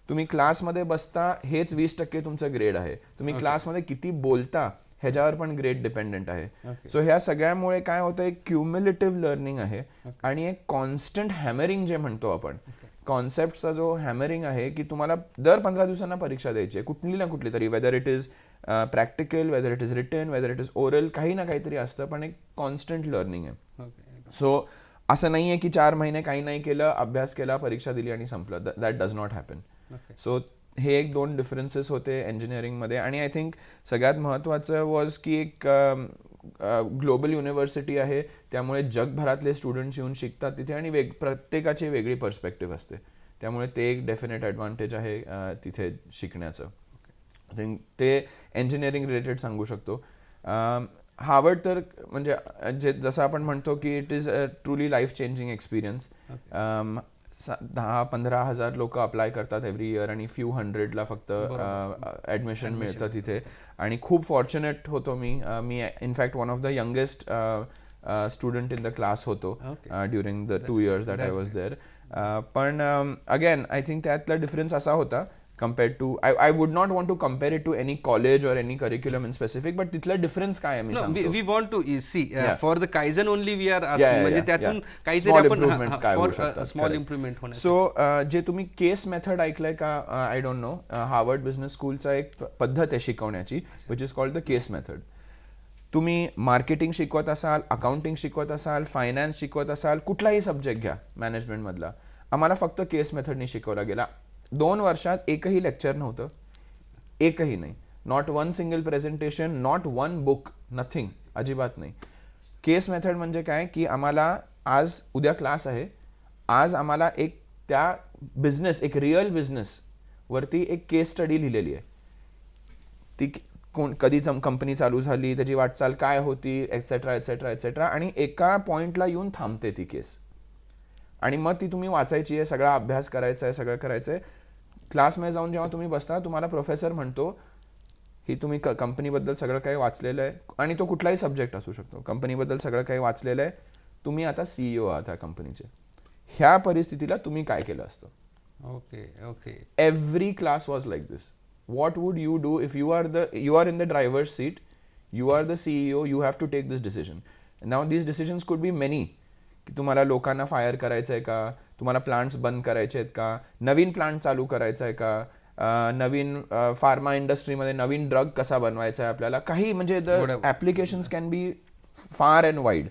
तुम्ही क्लासमध्ये बसता हेच 20% तुमचं ग्रेड आहे. तुम्ही क्लासमध्ये किती बोलता ह्याच्यावर पण ग्रेड डिपेंडंट आहे. सो ह्या सगळ्यामुळे काय होतं, एक क्युम्युलेटिव्ह लर्निंग आहे आणि एक कॉन्स्टंट हॅमरिंग जे म्हणतो आपण, कॉन्सेप्टचा जो हॅमरिंग आहे की तुम्हाला दर 15 दिवसांना परीक्षा द्यायची आहे, कुठली ना कुठली तरी, whether it is practical, whether it is written, whether it is oral, काही ना काहीतरी असतं, पण एक कॉन्स्टंट लर्निंग आहे. सो असं नाही आहे की 4 महिने काही नाही केलं, अभ्यास केला, परीक्षा दिली आणि संपलं. That does not happen. So हे एक 2 डिफरन्सेस होते इंजिनिअरिंगमध्ये. आणि आय थिंक सगळ्यात महत्त्वाचं वॉज की एक ग्लोबल युनिव्हर्सिटी आहे, त्यामुळे जगभरातले स्टुडंट्स येऊन शिकतात तिथे, आणि प्रत्येकाची वेगळी पर्स्पेक्टिव्ह असते, त्यामुळे ते एक डेफिनेट ॲडव्हान्टेज आहे तिथे शिकण्याचं. आय थिंक ते इंजिनिअरिंग रिलेटेड सांगू शकतो. हार्वर्ड तर म्हणजे जे जसं आपण म्हणतो की it is a truly life changing experience. 10-15 हजार लोक अप्लाय करतात एव्हरी इयर, आणि फ्यू हंड्रेडला फक्त ॲडमिशन मिळतं तिथे, आणि खूप फॉर्च्युनेट होतो मी. In fact one of the youngest student in the class होतो during the 2 years that I was there. पण अगेन आय थिंक त्यातला डिफरन्स असा होता compared to, I would not want to compare it to any college or any curriculum in specific, but तिथला डिफरन्स काय आहे मी सांगतो. we want to see for the Kaizen only we are asking, म्हणजे त्यातून काहीतरी आपण स्मॉल इम्प्रूव्हमेंट होणार. सो जे तुम्ही केस मेथड ऐकलंय का, I don't know, Harvard business स्कूलचा एक पद्धत आहे शिकवण्याची, which is called the case method. तुम्ही मार्केटिंग शिकवत असाल, अकाउंटिंग शिकवत असाल, फायनान्स शिकवत असाल, कुठलाही सब्जेक्ट घ्या मॅनेजमेंटमधला, आम्हाला फक्त केस मेथडनी शिकवला गेला. 2 वर्षात एकही लेक्चर नव्हतं, एकही नाही, not one single presentation, not one book, nothing, अजिबात नाही. केस मेथड म्हणजे काय की आम्हाला आज उद्या क्लास आहे, आज आम्हाला एक त्या बिझनेस, एक रिअल बिझनेस वरती एक केस स्टडी लिहिलेली आहे. ती कधी कंपनी चालू झाली, त्याची वाटचाल काय होती, एक्सेट्रा एक्सेट्रा एक्सेट्रा, आणि एका पॉईंटला येऊन थांबते ती केस. आणि मग ती तुम्ही वाचायची आहे, सगळा अभ्यास करायचा आहे, सगळं करायचं आहे. क्लासमध्ये जाऊन जेव्हा तुम्ही बसता, तुम्हाला प्रोफेसर म्हणतो ही तुम्ही कंपनीबद्दल सगळं काही वाचलेलं आहे, आणि तो कुठलाही सब्जेक्ट असू शकतो, कंपनीबद्दल सगळं काही वाचलेलं आहे, तुम्ही आता CEO आहात त्या कंपनीचे. ह्या परिस्थितीला तुम्ही काय केलं असतं? Okay. Every class was like this. What would you do if you are in the driver's seat, you are the CEO, you have to take this decision. Now these decisions could be many. की तुम्हाला लोकांना फायर करायचं आहे का, तुम्हाला प्लांट्स बंद करायचे आहेत का, नवीन प्लांट चालू करायचा आहे का, नवीन फार्मा इंडस्ट्रीमध्ये नवीन ड्रग कसा बनवायचा आहे आपल्याला, काही म्हणजे द ॲप्लिकेशन्स कॅन बी फार and wide.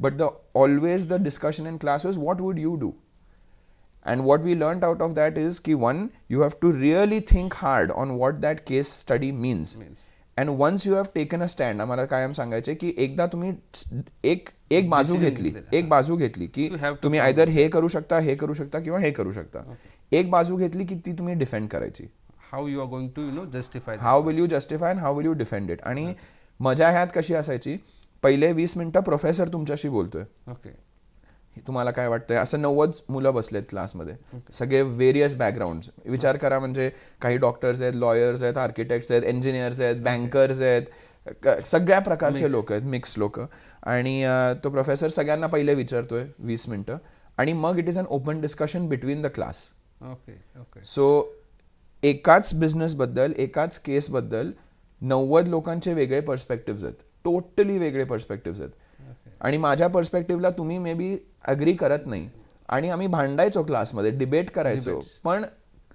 But always the discussion in class was what would you do. And what we learned out of that is ki one, you have to really think hard on what that case study means. And once you have taken a stand, आम्हाला कायम सांगायचे की एकदा तुम्ही एक बाजू घेतली की तुम्ही आयदर हे करू शकता किंवा हे करू शकता. एक बाजू घेतली की ती तुम्ही डिफेंड करायची. How you are going to justify, how will you justify and how will you defend it. आणि मजा ह्यात कशी असायची, पहिले 20 मिनिटं प्रोफेसर तुमच्याशी बोलतोय. ओके, तुम्हाला काय वाटतंय, असं 90 मुलं बसलेत क्लासमध्ये, सगळे व्हेरियस बॅकग्राऊंड. विचार करा, म्हणजे काही डॉक्टर्स आहेत, लॉयर्स आहेत, आर्किटेक्ट्स आहेत, इंजिनियर्स आहेत, बँकर्स आहेत, सगळ्या प्रकारचे लोक आहेत, मिक्स लोक. आणि तो प्रोफेसर सगळ्यांना पहिले विचारतोय 20 मिनिटं, आणि मग it is an open discussion between the class. Okay. So एकाच बिझनेसबद्दल, एकाच केसबद्दल 90 लोकांचे वेगळे पर्स्पेक्टिव्ह आहेत, टोटली वेगळे पर्स्पेक्टिव्ह आहेत. आणि माझ्या पर्स्पेक्टिव्हला तुम्ही मे बी अग्री करत नाही, आणि आम्ही भांडायचो क्लासमध्ये, डिबेट करायचो, पण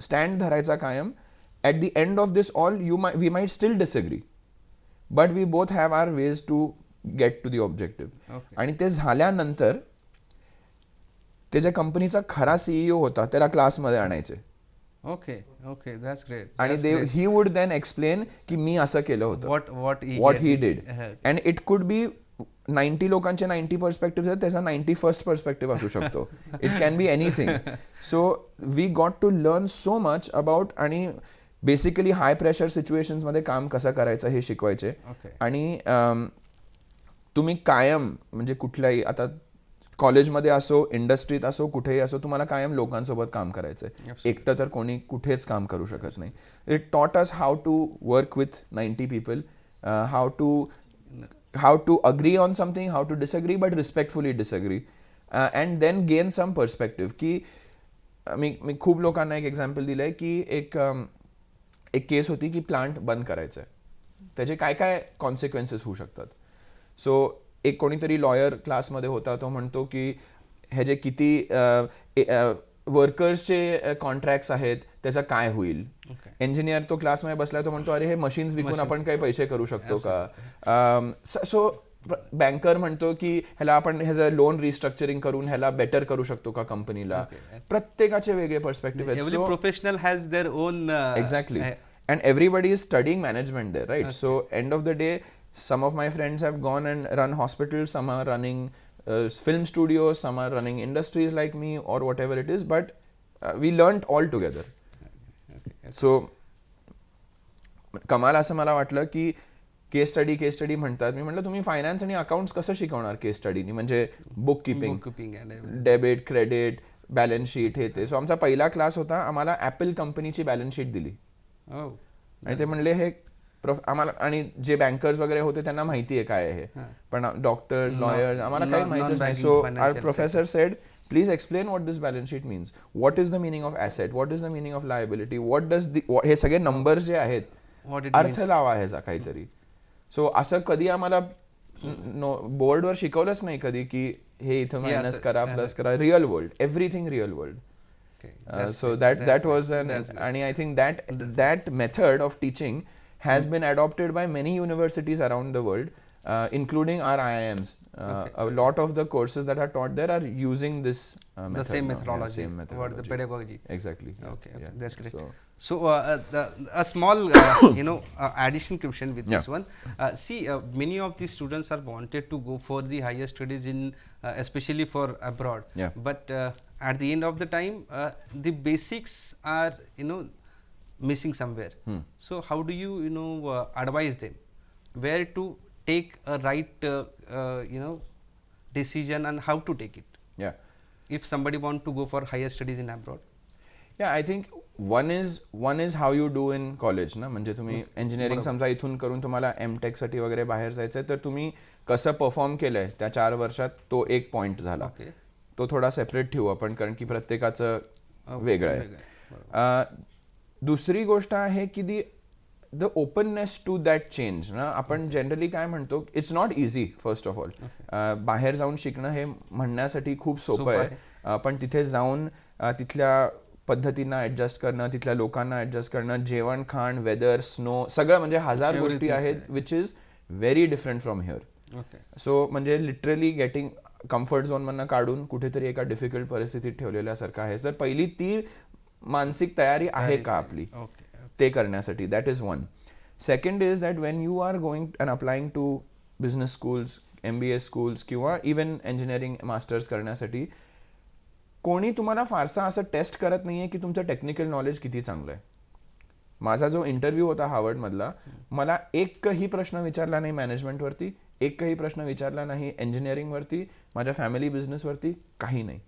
स्टँड धरायचा कायम. At the end of this all we might still disagree, but we both have our ways to get to the objective. आणि ते झाल्यानंतर ते ज्या कंपनीचा खरा CEO होता त्याला क्लासमध्ये आणायचे. Okay, that's great. आणि ही वुड देन एक्सप्लेन की मी असं केलं होतं, what he did. And it could be 90 लोकांचे 90 पर्स्पेक्टिव्ह आहेत, त्याचा 91st पर्स्पेक्टिव्ह असू शकतो. It can be anything. So we got to learn so much about, आणि बेसिकली हाय प्रेशर सिच्युएशन्समध्ये काम कसं करायचं हे शिकवायचे. आणि तुम्ही कायम म्हणजे कुठल्याही, आता कॉलेजमध्ये असो, इंडस्ट्रीत असो, कुठेही असो, तुम्हाला कायम लोकांसोबत काम करायचं आहे. एकटं तर कोणी कुठेच काम करू शकत नाही. It taught us how to work with 90 people, how to agree on something, how to disagree, but respectfully disagree, and then gain some perspective. की मी खूप लोकांना एक एक्झाम्पल दिलं आहे की एक केस होती की प्लांट बंद करायचं आहे, त्याचे काय काय कॉन्सिक्वेन्सेस होऊ शकतात. सो एक कोणीतरी लॉयर क्लासमध्ये होता, तो म्हणतो की ह्याचे किती वर्कर्सचे कॉन्ट्रॅक्ट्स आहेत, त्याचा काय होईल. इंजिनियर तो क्लासमध्ये बसला, तो म्हणतो अरे हे मशीन्स विकून आपण काही पैसे करू शकतो का. सो बँकर म्हणतो की ह्याला आपण ह्याचं लोन रिस्ट्रक्चरिंग करून ह्याला बेटर करू शकतो का कंपनीला. प्रत्येकाचे वेगळे पर्स्पेक्टिव्ह आहेत. Every professional has their own. Exactly. And everybody is studying management there, right. So end of the day some of my friends have gone and run hospitals, some are running film studios, some are running industries like me or whatever it is, but we learned all together. So कमाल असं मला वाटलं की केस स्टडी म्हणतात. मी म्हटलं तुम्ही फायनान्स आणि अकाउंट्स कसं शिकवणार केस स्टडीनी, म्हणजे book keeping, debit, credit, balance sheet, हे ते. सो आमचा पहिला क्लास होता, आम्हाला ॲपल कंपनीची बॅलन्स शीट दिली. आणि ते म्हणले हे आम्हाला, आणि जे बँकर्स वगैरे होते त्यांना माहिती आहे काय आहे, पण डॉक्टर्स, लॉयर्स आम्हाला काही माहितीच नाही. So our professor said please explain what this balance sheet means, what is the meaning of asset, what is the meaning of liability, what does हे सगळे नंबर्स जे आहेत, अर्थ लावा ह्याचा काहीतरी. सो असं कधी आम्हाला बोर्डवर शिकवलंच नाही कधी की हे इथं मायनस करा, प्लस करा. Real world, everything real world. So that was and I think that method of teaching has been adopted by many universities around the world, including our IIMs. A lot of the courses that are taught there are using this method. The same now. methodology. Yeah, same methodology. What the pedagogy. Exactly. Okay, Yeah. that's great. So A small, addition question with this one. See, many of the students are wanted to go for the higher studies in, especially for abroad. Yeah. But at the end of the time, the basics are, missing somewhere. So how do you advise them where to take a right decision and how to take it Yeah. if somebody want to go for higher studies in abroad? Yeah, I think one is how you do in college ना, म्हणजे तुम्ही इंजिनिअरिंग समजा इथून करून तुम्हाला M.Tech साठी वगैरे बाहेर जायचं आहे, तर तुम्ही कसं परफॉर्म केलंय त्या 4 वर्षात तो एक पॉइंट झाला. Okay. तो थोडा सेपरेट ठेवू आपण, कारण की प्रत्येकाचं वेगळं आहे. दुसरी गोष्ट आहे की the openness to that change ना. आपण जनरली काय म्हणतो, it's not easy first of all. बाहेर जाऊन शिकणं हे म्हणण्यासाठी खूप सोपं आहे, पण तिथे जाऊन तिथल्या पद्धतींना ॲडजस्ट करणं, तिथल्या लोकांना ॲडजस्ट करणं, जेवण खाण, वेदर, स्नो, सगळं म्हणजे 1000 गोष्टी आहेत which is very different from here. So म्हणजे लिटरली गेटिंग कम्फर्ट झोनमधनं काढून कुठेतरी एका डिफिकल्ट परिस्थितीत ठेवलेल्यासारखं आहे. तर पहिली ती मानसिक तयारी आहे का आपली ते करण्यासाठी, that is one. Second is that when you are going and applying to business schools, MBA schools किंवा इवन इंजिनिअरिंग मास्टर्स करण्यासाठी कोणी तुम्हाला फारसा असं टेस्ट करत नाही आहे की तुमचं टेक्निकल नॉलेज किती चांगलं आहे. माझा जो इंटरव्ह्यू होता हार्वर्डमधला, मला एकही प्रश्न विचारला नाही मॅनेजमेंटवरती, एकही प्रश्न विचारला नाही इंजिनिअरिंगवरती, माझ्या फॅमिली बिझनेसवरती, काही नाही.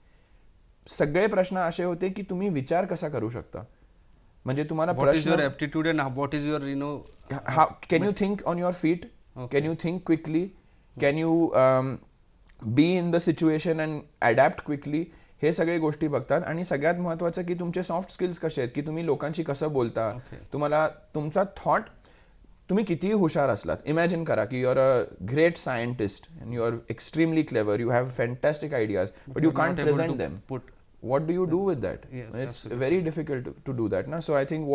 सगळे प्रश्न असे होते की तुम्ही विचार कसा करू शकता, म्हणजे तुम्हाला What is your aptitude and what is your can you think on your feet? Can you think quickly? Can you be in the situation and adapt quickly? हे सगळे गोष्टी बघतात. आणि सगळ्यात महत्त्वाचं की तुमचे सॉफ्ट स्किल्स कसे आहेत, की तुम्ही लोकांशी कसं बोलता, तुम्हाला तुमचा थॉट, तुम्ही कितीही हुशार असलात, इमॅजिन करा की you are a great scientist and you are extremely clever, you have fantastic ideas, but you can't present them. What do you do with that? It's very difficult to do that. Na? So I think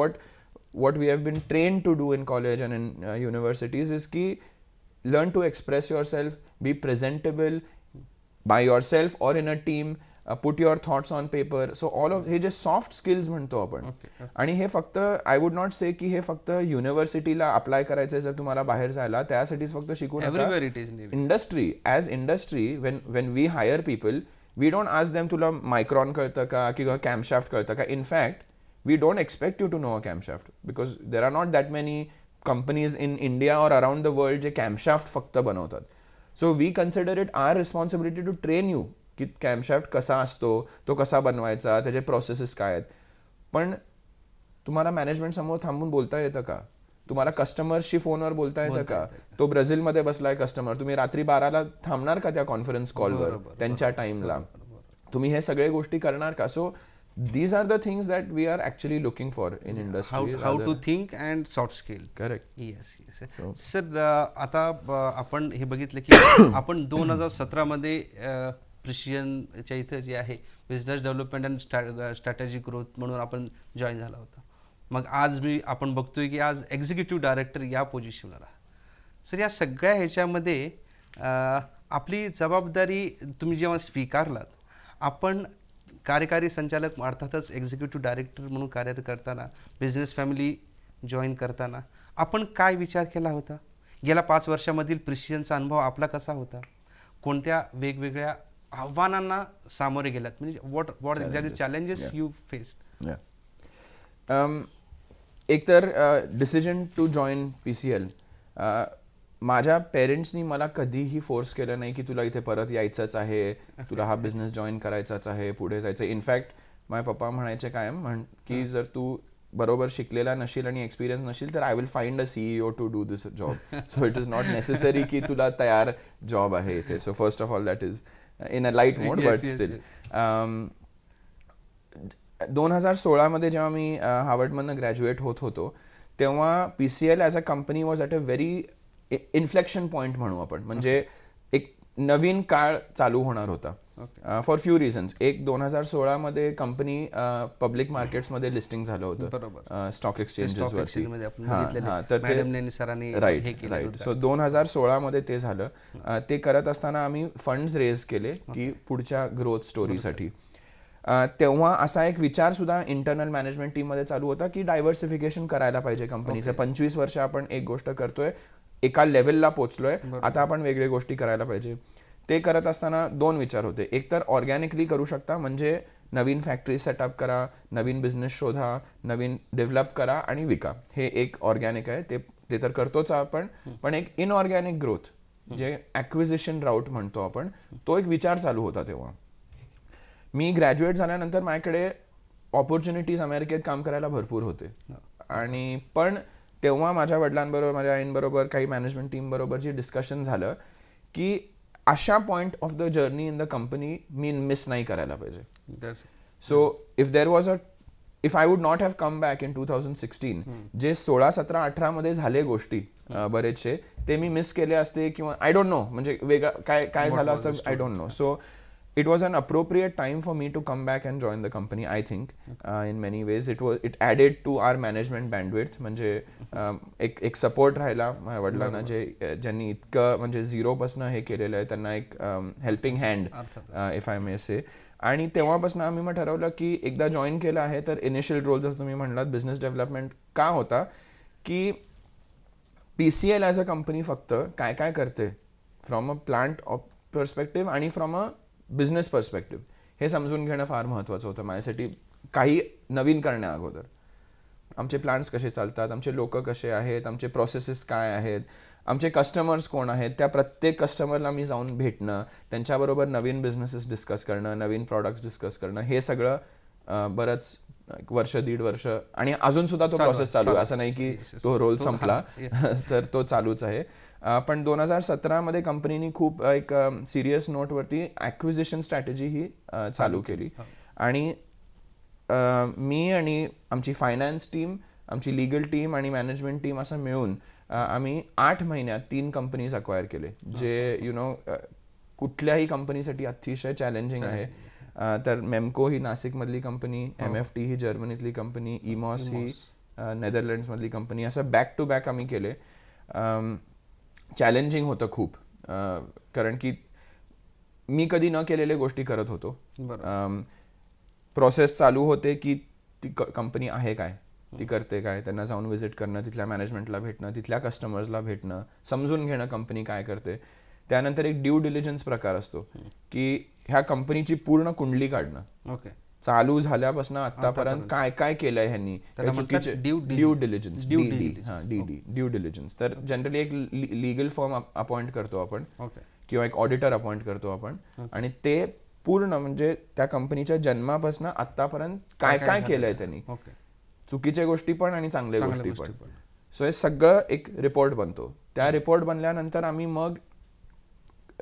what we have been trained to do in college and in universities is ki learn to express yourself, be presentable by yourself or in a team, put your thoughts on paper. So all of हे जे सॉफ्ट स्किल्स म्हणतो आपण, आणि हे फक्त आय वुड नॉट से की हे फक्त युनिव्हर्सिटीला अप्लाय करायचं जर तुम्हाला बाहेर जायला, त्यासाठीच फक्त शिकू नका. Industry, as industry, when we hire people, we don't ask them तुला मायक्रॉन कळतं का किंवा कॅमशाफ्ट कळतं का. In fact we don't expect you to know a camshaft, because there are not that many companies in India or around the world जे कॅमशाफ्ट फक्त बनवतात. So we consider it our responsibility to train you की कॅमशाफ्ट कसा असतो, तो कसा बनवायचा, त्याचे प्रोसेसेस काय आहेत. पण तुम्हाला मॅनेजमेंट समोर थांबून बोलता येतं का, तुम्हाला कस्टमरशी फोनवर बोलता येतं का, तो ब्राझीलमध्ये बसलाय कस्टमर, तुम्ही रात्री 12ला थांबणार का त्या कॉन्फरन्स कॉलवर त्यांच्या टाइमला, तुम्ही हे सगळे गोष्टी करणार का. So these are the things that we are actually looking for in industry. How to think and soft skill. Correct. Yes. Sir आता आपण हे बघितलं की आपण 2017 मध्ये प्रिसिजनच्या इथं जे आहे business development and strategic growth म्हणून आपण जॉईन झाला होता. मग आज आपण बघतोय की आज एक्झिक्युटिव्ह डायरेक्टर या पोझिशनला. सर या सगळ्या ह्याच्यामध्ये आपली जबाबदारी तुम्ही जेव्हा स्वीकारलात, आपण कार्यकारी संचालक अर्थातच एक्झिक्युटिव्ह डायरेक्टर म्हणून कार्य करताना, बिझनेस फॅमिली जॉईन करताना आपण काय विचार केला होता? गेल्या 5 वर्षामधील प्रिसिजनचा अनुभव आपला कसा होता? कोणत्या वेगवेगळ्या आव्हानांना सामोरे गेलात, म्हणजे what exactly challenges you faced? एक तर डिसिजन टू जॉईन PCL, माझ्या पेरेंट्सनी मला कधीही फोर्स केलं नाही की तुला इथे परत यायचंच आहे, तुला हा बिझनेस जॉईन करायचाच आहे, पुढे जायचं. इनफॅक्ट माझे पप्पा म्हणायचे कायम की जर तू बरोबर शिकलेला नशील आणि एक्सपिरियन्स नशील तर I will find a CEO to do this job. So it is not necessary की तुला तयार जॉब आहे इथे. So first of all that is in a light mode, but still. 2016 मध्ये जेव्हा मी हार्वर्डमधनं ग्रॅज्युएट होत होतो, तेव्हा PCL as a company was at a very inflection point म्हणू आपण, म्हणजे एक नवीन काळ चालू होणार होता फॉर फ्यू रिझन्स. एक 2016 मध्ये कंपनी पब्लिक मार्केट्समध्ये लिस्टिंग झालं होतं स्टॉक एक्सचेंजेसवरती. राईट. सो 2016 मध्ये ते झालं. ते करत असताना आम्ही फंड्स रेज केले की पुढच्या ग्रोथ स्टोरीसाठी. तेव्हा असा एक विचार सुद्धा इंटरनल मॅनेजमेंट टीममध्ये चालू होता की डायव्हर्सिफिकेशन करायला पाहिजे कंपनीचं. 25 वर्ष आपण एक गोष्ट करतोय, एका लेवलला पोहोचलोय, आता आपण वेगळ्या गोष्टी करायला पाहिजे. ते करत असताना 2 विचार होते. एक तर ऑर्गॅनिकली करू शकता, म्हणजे नवीन फॅक्टरी सेटअप करा, नवीन बिझनेस शोधा, नवीन डेव्हलप करा आणि विका. हे एक ऑर्गॅनिक आहे, ते तर करतोच आपण. पण एक इनऑर्गॅनिक ग्रोथ जे ॲक्विजिशन राऊट म्हणतो आपण, तो एक विचार चालू होता तेव्हा. मी ग्रॅज्युएट झाल्यानंतर माझ्याकडे ऑपॉर्च्युनिटीज अमेरिकेत काम करायला भरपूर होते. आणि पण तेव्हा माझ्या वडिलांबरोबर, माझ्या आईंबरोबर, काही मॅनेजमेंट टीमबरोबर जे डिस्कशन झालं की अशा point of the journey in the company me miss नाही करायला पाहिजे. So if I would not have come back in 2016, जे 16, 17, 18 मध्ये झाले गोष्टी बरेचसे, ते मी मिस केले असते किंवा आय डोंट नो, म्हणजे वेगळं काय झालं असतं, I don't no. So it was an appropriate time for me to come back and join the company, I think. In many ways it added to our management bandwidth. म्हणजे एक सपोर्ट राहिला माझ्या वडिलांना, ज्यांनी इतकं म्हणजे झिरोपासून हे केलेलं आहे, त्यांना एक हेल्पिंग हँड इफ आय मे से. आणि तेव्हापासून आम्ही मग ठरवलं की एकदा जॉईन केलं आहे तर इनिशियल रोल जसं तुम्ही म्हणलात बिझनेस डेव्हलपमेंट का होता, की PCL ॲज अ कंपनी फक्त काय काय करते from a plant of perspective आणि फ्रॉम अ बिझनेस पर्स्पेक्टिव्ह, हे समजून घेणं फार महत्त्वाचं होतं माझ्यासाठी. काही नवीन करण्या अगोदर आमचे प्लांट्स कसे चालतात, आमचे लोक कसे आहेत, आमचे प्रोसेसेस काय आहेत, आमचे कस्टमर्स कोण आहेत, त्या प्रत्येक कस्टमरला मी जाऊन भेटणं, त्यांच्याबरोबर नवीन बिझनेसेस डिस्कस करणं, नवीन प्रॉडक्ट्स डिस्कस करणं, हे सगळं बरंच वर्ष, 1.5 वर्ष, आणि अजून सुद्धा तो प्रोसेस चालू आहे. असं नाही की तो रोल संपला, तर तो चालूच आहे. पण 2017 मध्ये कंपनीने खूप एक सिरियस नोटवरती ॲक्विजिशन स्ट्रॅटेजी ही चालू केली. आणि मी आणि आमची फायनान्स टीम, आमची लिगल टीम आणि मॅनेजमेंट टीम असं मिळून आम्ही 8 महिन्यात 3 कंपनीज अक्वायर केले, जे कुठल्याही कंपनीसाठी अतिशय चॅलेंजिंग आहे. तर मेमको ही नाशिकमधली कंपनी, MFT ही जर्मनीतली कंपनी, इमॉस ही नेदरलँड्समधली कंपनी, असं बॅक टू बॅक आम्ही केले. चॅलेंजिंग होतं खूप, कारण की मी कधी न केलेल्या गोष्टी करत होतो. प्रोसेस चालू होते की ती कंपनी आहे काय, ती करते काय, त्यांना जाऊन व्हिजिट करणं, तिथल्या मॅनेजमेंटला भेटणं, तिथल्या कस्टमर्सला भेटणं, समजून घेणं कंपनी काय करते. त्यानंतर एक ड्यू डिलिजन्स प्रकार असतो की ह्या कंपनीची पूर्ण कुंडली काढणं, चालू झाल्यापासून आतापर्यंत काय काय केलंय ह्यांनी, ड्यू डिलिजन्स, ड्यू डिलिजन्स. तर जनरली एक लीगल फर्म अपॉइंट करतो आपण किंवा एक ऑडिटर अपॉइंट करतो आपण, आणि ते पूर्ण म्हणजे त्या कंपनीच्या जन्मापासून आतापर्यंत काय काय केलंय त्यांनी, चुकीच्या गोष्टी पण आणि चांगल्या गोष्टी पण. सो हे सगळं एक रिपोर्ट बनतो. त्या रिपोर्ट बनल्यानंतर आम्ही मग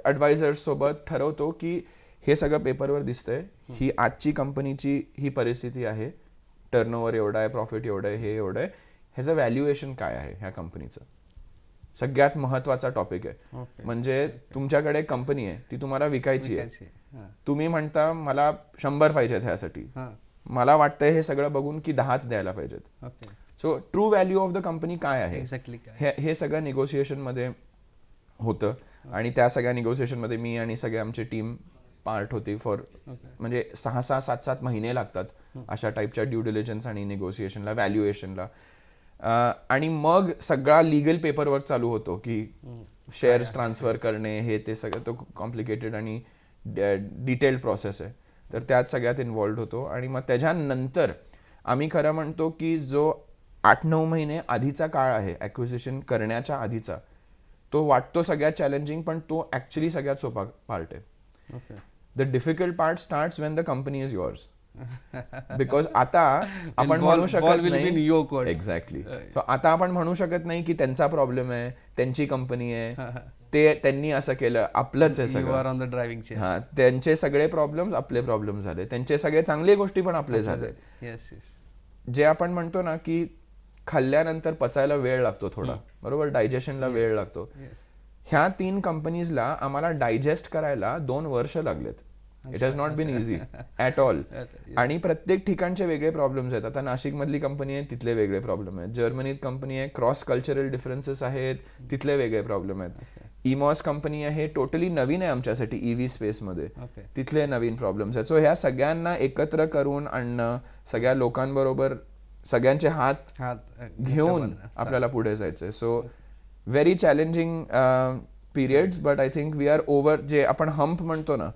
ॲडवायझर्स सोबत ठरवतो की हे सगळं पेपरवर दिसतंय, ही आजची कंपनीची ही परिस्थिती आहे, टर्नओव्हर एवढा आहे, प्रॉफिट एवढं आहे, हे एवढं आहे, ह्याचं व्हॅल्युएशन काय आहे ह्या कंपनीचं. सगळ्यात महत्त्वाचा टॉपिक आहे. म्हणजे तुमच्याकडे कंपनी आहे, ती तुम्हाला विकायची आहे, तुम्ही म्हणता मला 100 पाहिजेत ह्यासाठी, मला वाटतंय हे सगळं बघून की 10च द्यायला पाहिजेत. So true value of the company काय आहे, हे सगळं निगोसिएशनमध्ये होतं. आणि त्या सगळ्या निगोसिएशनमध्ये मी आणि सगळे आमची टीम पार्ट होती. म्हणजे 6, 7 महिने लागतात अशा टाईपच्या ड्यू डिलिजन्स आणि निगोसिएशनला, व्हॅल्युएशनला. आणि मग सगळा लिगल पेपरवर्क चालू होतो की शेअर्स ट्रान्सफर करणे, हे ते सगळं, तो कॉम्प्लिकेटेड आणि डिटेल्ड प्रोसेस आहे. तर त्यात सगळ्यात इन्व्हॉल्ड होतो. आणि मग त्याच्यानंतर आम्ही खरं म्हणतो की जो 8-9 महिने आधीचा काळ आहे ॲक्विजिशन करण्याच्या आधीचा, तो वाटतो सगळ्यात चॅलेंजिंग, पण तो ॲक्च्युली सगळ्यात सोपा पार्ट आहे. The difficult part starts Wien the company is yours. Because आता आपण म्हणू शकत नाही, एक्झॅक्टली. सो आता आपण म्हणू शकत नाही की त्यांचा प्रॉब्लेम आहे, त्यांची कंपनी आहे, ते त्यांनी असं केलं, आपलंच आहे सगळं. हा, त्यांचे सगळे प्रॉब्लेम्स आपले प्रॉब्लेम झाले, त्यांचे सगळे चांगले गोष्टी पण आपले झाले. जे आपण म्हणतो ना की खाल्ल्यानंतर पचायला वेळ लागतो थोडा, बरोबर, डायजेशनला वेळ लागतो. ह्या 3 कंपनीजला आम्हाला डायजेस्ट करायला 2 वर्ष लागलेत. It has not been easy at all. आणि प्रत्येक ठिकाणचे वेगळे प्रॉब्लेम्स आहेत. आता नाशिकमधली कंपनी आहे, तिथले वेगळे प्रॉब्लेम आहेत. जर्मनीत कंपनी आहे, क्रॉस कल्चरल डिफरन्सेस आहेत, तिथले वेगळे प्रॉब्लेम आहेत. इमॉस कंपनी आहे, टोटली नवीन आहे आमच्यासाठी EV स्पेसमध्ये, तिथले नवीन प्रॉब्लेम्स आहेत. सो ह्या सगळ्यांना एकत्र करून आणणं, सगळ्या लोकांबरोबर सगळ्यांचे हात घेऊन आपल्याला पुढे जायचंय. So very challenging periods, but I think we are over. जे आपण हम्प म्हणतो ना,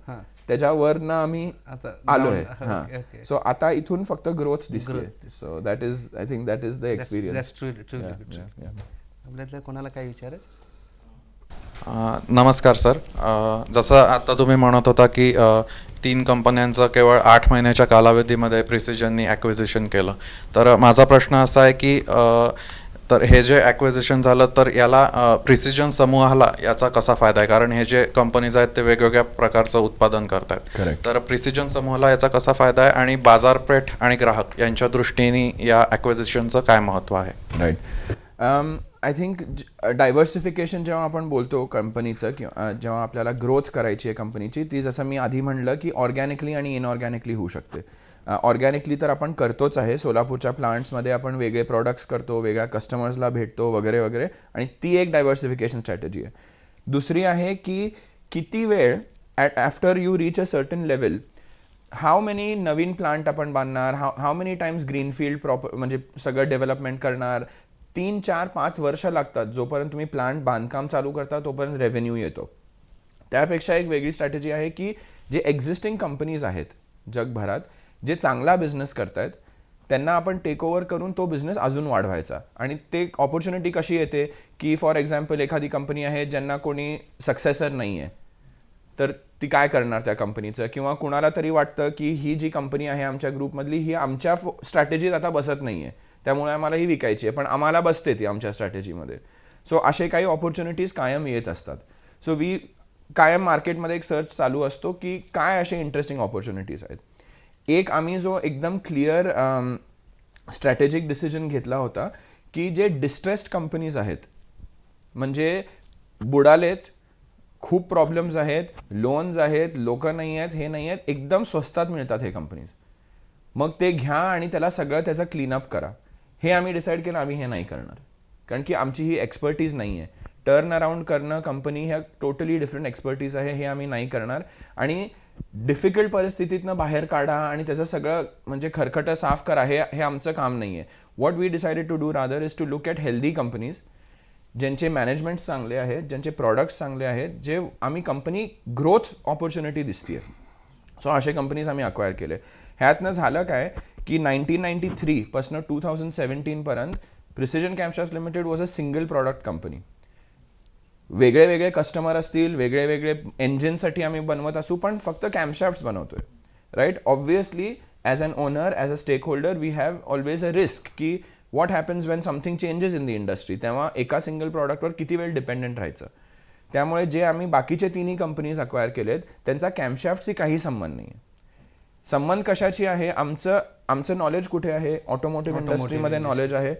त्याच्यावरनं आम्ही आता आलो down- आहे okay, हां okay. सो आता इथून फक्त ग्रोथ दिसते so that is I think that is the That's experience truly good, sir. आपल्यातल्या कोणाला काय विचार आहे? नमस्कार सर. जसं आता तुम्ही म्हणत होता की 3 कंपन्यांचं केवळ 8 महिन्याच्या कालावधीमध्ये प्रिसिजननी ॲक्विजिशन केलं. तर माझा प्रश्न असा आहे की तर हे जे ॲक्विजिशन झालं तर याला प्रिसिजन समूहाला याचा कसा फायदा आहे? कारण हे जे कंपनीज आहेत ते वेगवेगळ्या प्रकारचं उत्पादन करतात. Correct. तर प्रिसिजन समूहाला याचा कसा फायदा आहे आणि बाजारपेठ आणि ग्राहक यांच्या दृष्टीने या ॲक्विजिशनचं काय महत्त्व आहे? राईट आय थिंक डायव्हर्सिफिकेशन जेव्हा आपण बोलतो कंपनीचं किंवा जेव्हा आपल्याला ग्रोथ करायची आहे कंपनीची ती जसं मी आधी म्हणलं की ऑर्गॅनिकली आणि इनऑर्गॅनिकली होऊ शकते. ऑर्गॅनिकली तर आपण करतोच आहे. सोलापूरच्या प्लांट्समध्ये आपण वेगळे प्रॉडक्ट्स करतो, वेगळ्या कस्टमर्सला भेटतो वगैरे वगैरे आणि ती एक डायव्हर्सिफिकेशन स्ट्रॅटेजी आहे. दुसरी आहे की किती वेळ after you reach a certain level how many Naveen plant आपण बांधणार, how many times greenfield proper म्हणजे सगळं डेव्हलपमेंट करणार. 3, 4, 5 वर्ष लागतात. जोपर्यंत तुम्ही प्लांट बांधकाम चालू करता तोपर्यंत रेव्हेन्यू येतो. त्यापेक्षा एक वेगळी स्ट्रॅटेजी आहे की जे एक्झिस्टिंग कंपनीज आहेत जगभरात जे चांगला बिझनेस करतायत त्यांना आपण टेक ओव्हर करून तो बिझनेस अजून वाढवायचा. आणि ते ऑपॉर्च्युनिटी कशी येते की फॉर एक्झाम्पल एखादी कंपनी आहे ज्यांना कोणी सक्सेसर नाही आहे तर ती काय करणार त्या कंपनीचं, किंवा कुणाला तरी वाटतं की ही जी कंपनी आहे आमच्या ग्रुपमधली ही आमच्या स्ट्रॅटेजीत आता बसत नाही आहे त्यामुळे आम्हाला ही विकायची आहे पण आम्हाला बसते ती आमच्या स्ट्रॅटेजीमध्ये. सो असे काही ऑपॉर्च्युनिटीज कायम येत असतात. सो कायम मार्केटमध्ये एक सर्च चालू असतो की काय असे इंटरेस्टिंग ऑपॉर्च्युनिटीज आहेत. एक आम्ही जो एकदम क्लिअर स्ट्रॅटेजिक डिसिजन घेतला होता की जे डिस्ट्रेस्ड कंपनीज आहेत म्हणजे बुडालेत, खूप प्रॉब्लेम्स आहेत, लोन्स आहेत, लोक नाही आहेत, हे नाही आहेत, एकदम स्वस्तात मिळतात हे कंपनीज, मग ते घ्या आणि त्याला सगळं त्याचा क्लीनअप करा. हे आम्ही डिसाईड केलं आम्ही हे नाही करणार कारण की आमची ही एक्सपर्टीज नाही आहे. टर्न अराउंड करणं कंपनी ह्या टोटली डिफरंट एक्सपर्टीज आहे, हे आम्ही नाही करणार. आणि डिफिकल्ट परिस्थितीतनं बाहेर काढा आणि त्याचं सगळं म्हणजे खरकटं साफ करा हे आमचं काम नाही आहे. What we decided to do rather is to look at healthy companies ज्यांचे मॅनेजमेंट्स चांगले आहेत, ज्यांचे प्रॉडक्ट्स चांगले आहेत, जे आम्ही कंपनी ग्रोथ ऑपॉर्च्युनिटी दिसते. सो असे कंपनीज आम्ही अक्वायर केले. ह्यातनं झालं काय की 1993 पासून 2017 पर्यंत precision camshafts limited was a single product company. वेगळे वेगळे कस्टमर असतील, वेगळे वेगळे इंजिनसाठी आम्ही बनवत असू पण फक्त कॅम्पशाफ्ट्स बनवतोय. Right. Obviously as an owner, as a stakeholder we have always a risk की what happens when something changes in the industry. तेव्हा एका सिंगल प्रॉडक्टवर किती वेळ डिपेंडंट राहायचं. त्यामुळे जे आम्ही बाकीचे 3 कंपनीज अक्वायर केलेत त्यांचा कॅम्पशाफ्टशी काही संबंध नाही आहे. संबंध कशाची आहे, आमचं नॉलेज कुठे आहे, ऑटोमोटिव्ह इंडस्ट्रीमध्ये नॉलेज आहे.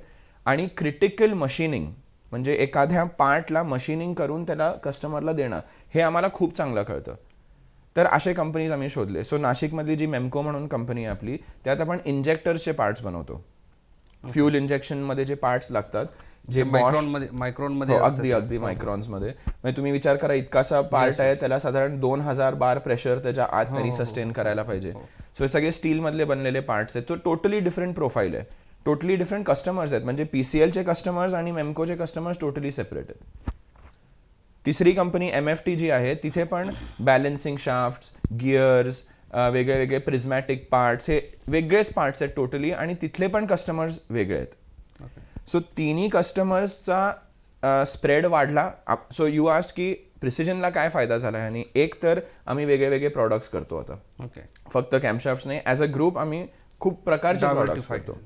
आणि क्रिटिकल मशीनिंग म्हणजे एखाद्या पार्टला मशीनिंग करून त्याला कस्टमरला देणं हे आम्हाला खूप चांगलं कळतं. तर असे कंपनीज आम्ही शोधले. सो नाशिकमधली जी मेमको म्हणून कंपनी आहे आपली त्यात आपण इंजेक्टर्सचे पार्ट्स बनवतो. फ्यूल इंजेक्शनमध्ये जे पार्ट्स लागतात जे मायक्रॉनमध्ये अगदी मायक्रॉन्समध्ये. म्हणजे तुम्ही विचार करा इतकासा पार्ट आहे त्याला साधारण 2000 बार प्रेशर त्याच्या आत तरी सस्टेन करायला पाहिजे. सो हे सगळे स्टीलमधले बनलेले पार्ट्स आहेत. तो टोटली डिफरंट प्रोफाईल आहे, टोटली डिफरंट कस्टमर्स आहेत. म्हणजे PCLचे कस्टमर्स आणि मेमकोचे कस्टमर्स टोटली सेपरेट आहेत. तिसरी कंपनी MFT जी आहे तिथे पण बॅलन्सिंग शाफ्ट्स, गिअर्स, वेगळे वेगळे प्रिझमॅटिक पार्ट्स हे वेगळेच पार्ट्स आहेत टोटली आणि तिथले पण कस्टमर्स वेगळे आहेत. सो 3 कस्टमर्सचा स्प्रेड वाढला. सो यू आस्ट की प्रिसिजनला काय फायदा झाला आहे. आणि एक तर आम्ही वेगळे वेगळे प्रॉडक्ट्स करतो आता. फक्त कॅम्पशाफ्ट्स नाही, ॲज अ ग्रुप आम्ही खूप प्रकारचे प्रॉडक्ट्स करतो.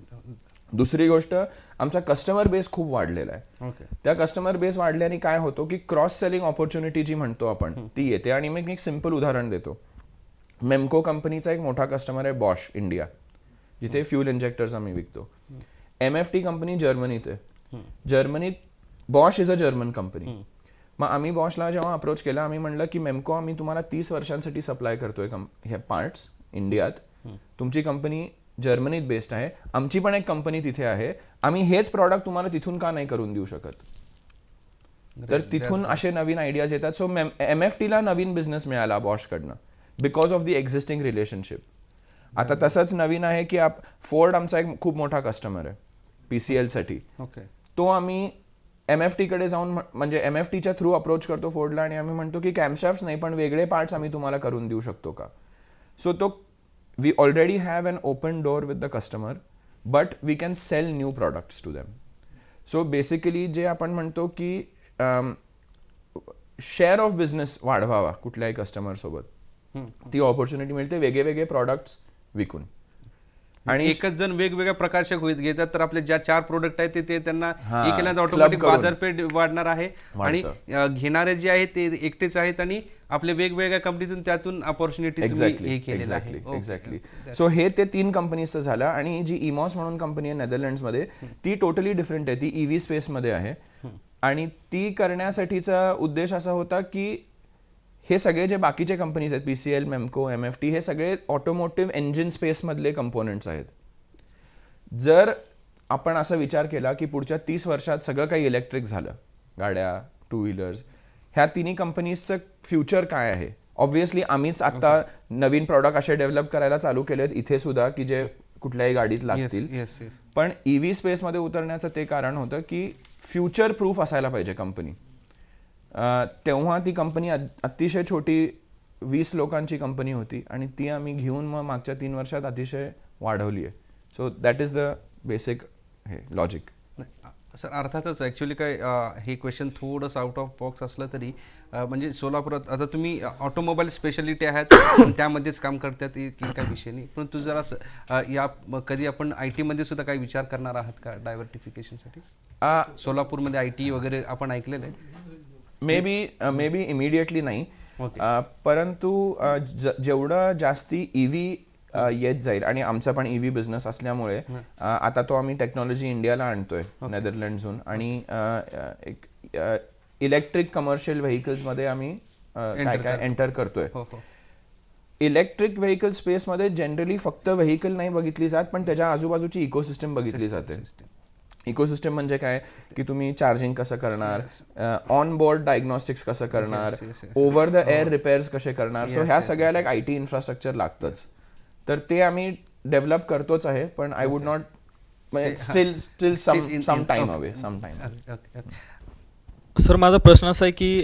दुसरी गोष्ट आमचा कस्टमर बेस खूप वाढलेला आहे. त्या कस्टमर बेस वाढल्याने काय होतो की क्रॉस सेलिंग ऑपॉर्च्युनिटी जी म्हणतो आपण ती येते. आणि मी एक सिम्पल उदाहरण देतो. मेमको कंपनीचा एक मोठा कस्टमर आहे बॉश इंडिया, जिथे फ्यूल इंजेक्टर्स आम्ही विकतो. MFT कंपनी जर्मनीत आहे. जर्मनीत Bosch is a German company. मग आम्ही बॉशला जेव्हा अप्रोच केला आम्ही म्हणलं की मेमको आम्ही तुम्हाला 30 वर्षांसाठी सप्लाय करतोय हे पार्ट्स इंडियात. तुमची कंपनी जर्मनीत बेस्ड आहे, आमची पण एक कंपनी तिथे आहे, आम्ही हेच प्रॉडक्ट तुम्हाला तिथून का नाही करून देऊ शकत. तर तिथून असे नवीन आयडियाज येतात. सो MFTला नवीन बिझनेस मिळाला बॉशकडनं because of the existing relationship. आता तसंच नवीन आहे की फोर्ड आमचा एक खूप मोठा कस्टमर आहे PCL साठी. तो आम्ही MFTकडे जाऊन म्हणजे MFTच्या थ्रू अप्रोच करतो फोर्डला आणि आम्ही म्हणतो की कॅमशाफ्ट नाही पण वेगळे पार्ट्स आम्ही तुम्हाला करून देऊ शकतो का. सो तो we already have an open door with the customer but we can sell new products to them. So basically जे आपण म्हणतो की शेअर ऑफ बिझनेस वाढवावा कुठल्याही कस्टमरसोबत, ती ऑपॉर्च्युनिटी मिळते वेगळे वेगळे प्रॉडक्ट्स विकून. आणि एकच जण वेगवेगळ्या प्रकारच्या घेतात तर आपले ज्या 4 प्रोडक्ट आहेत ते त्यांना हा, केल्यानंतर club ऑटोमॅटिक करून. बाजारपेठ वाढणार आहे आणि घेणारे जे आहेत ते एकटेच आहेत आणि आपले वेगवेगळ्या कंपनीतून त्यातून अपॉर्च्युनिटी हे केलेलं आहे. एक्झॅक्टली. सो हे ते 3 कंपनीजचं झालं. आणि जी इमॉस म्हणून कंपनी आहे नेदरलँड्समध्ये ती टोटली डिफरंट आहे. ती EV स्पेसमध्ये आहे आणि ती करण्यासाठीचा उद्देश असा होता की हे सगळे जे बाकीचे कंपनीज आहेत PCL, MEMCO, MFT हे सगळे ऑटोमोटिव्ह इंजिन स्पेसमधले कंपोनंट्स आहेत. जर आपण असा विचार केला की पुढच्या 30 वर्षात सगळं काही इलेक्ट्रिक झालं, गाड्या, 2 व्हीलर्स, ह्या तिन्ही कंपनीजचं फ्युचर काय आहे. ऑब्व्हियसली आम्हीच आता नवीन प्रॉडक्ट असे डेव्हलप करायला चालू केलेत इथे सुद्धा की जे कुठल्याही गाडीत लागतील. पण EV स्पेसमध्ये उतरण्याचं ते कारण होतं की फ्युचर प्रूफ असायला पाहिजे कंपनी. तेव्हा ती कंपनी अतिशय छोटी 20 लोकांची कंपनी होती आणि ती आम्ही घेऊन मग मागच्या 3 वर्षात अतिशय वाढवली आहे. So that is the basic logic. Sir अर्थातच ॲक्च्युली काय हे क्वेश्चन थोडंसं आउट ऑफ बॉक्स असलं तरी म्हणजे सोलापुरात आता तुम्ही ऑटोमोबाईल स्पेशालिटी आहात त्यामध्येच काम करतात की काही विषय नाही, पण तू जरा या कधी आपण IT मध्ये सुद्धा काही विचार करणार आहात का डायव्हर्टिफिकेशनसाठी. सोलापूरमध्ये IT वगैरे आपण ऐकलेलं आहे. मे बी इमिडिएटली नाही, परंतु जेवढं जास्ती EV येत जाईल आणि आमचा पण EV बिझनेस असल्यामुळे आता तो आम्ही टेक्नॉलॉजी इंडियाला आणतोय नेदरलँड्सहून आणि एक इलेक्ट्रिक कमर्शियल व्हेकल्समध्ये आम्ही काय एंटर करतोय. इलेक्ट्रिक व्हेकल स्पेसमध्ये जनरली फक्त व्हेकल नाही बघितली जात पण त्याच्या आजूबाजूची इकोसिस्टम बघितली जाते. इकोसिस्टम म्हणजे काय की तुम्ही चार्जिंग कसं करणार, ऑन बोर्ड डायग्नोस्टिक्स कसं करणार, ओव्हर द एअर रिपेअर्स कसे करणार. सो ह्या सगळ्याला एक IT इन्फ्रास्ट्रक्चर लागतंच. तर ते आम्ही डेव्हलप करतोच आहे पण I would not steal some time away some time. Sir माझा प्रश्न असा आहे की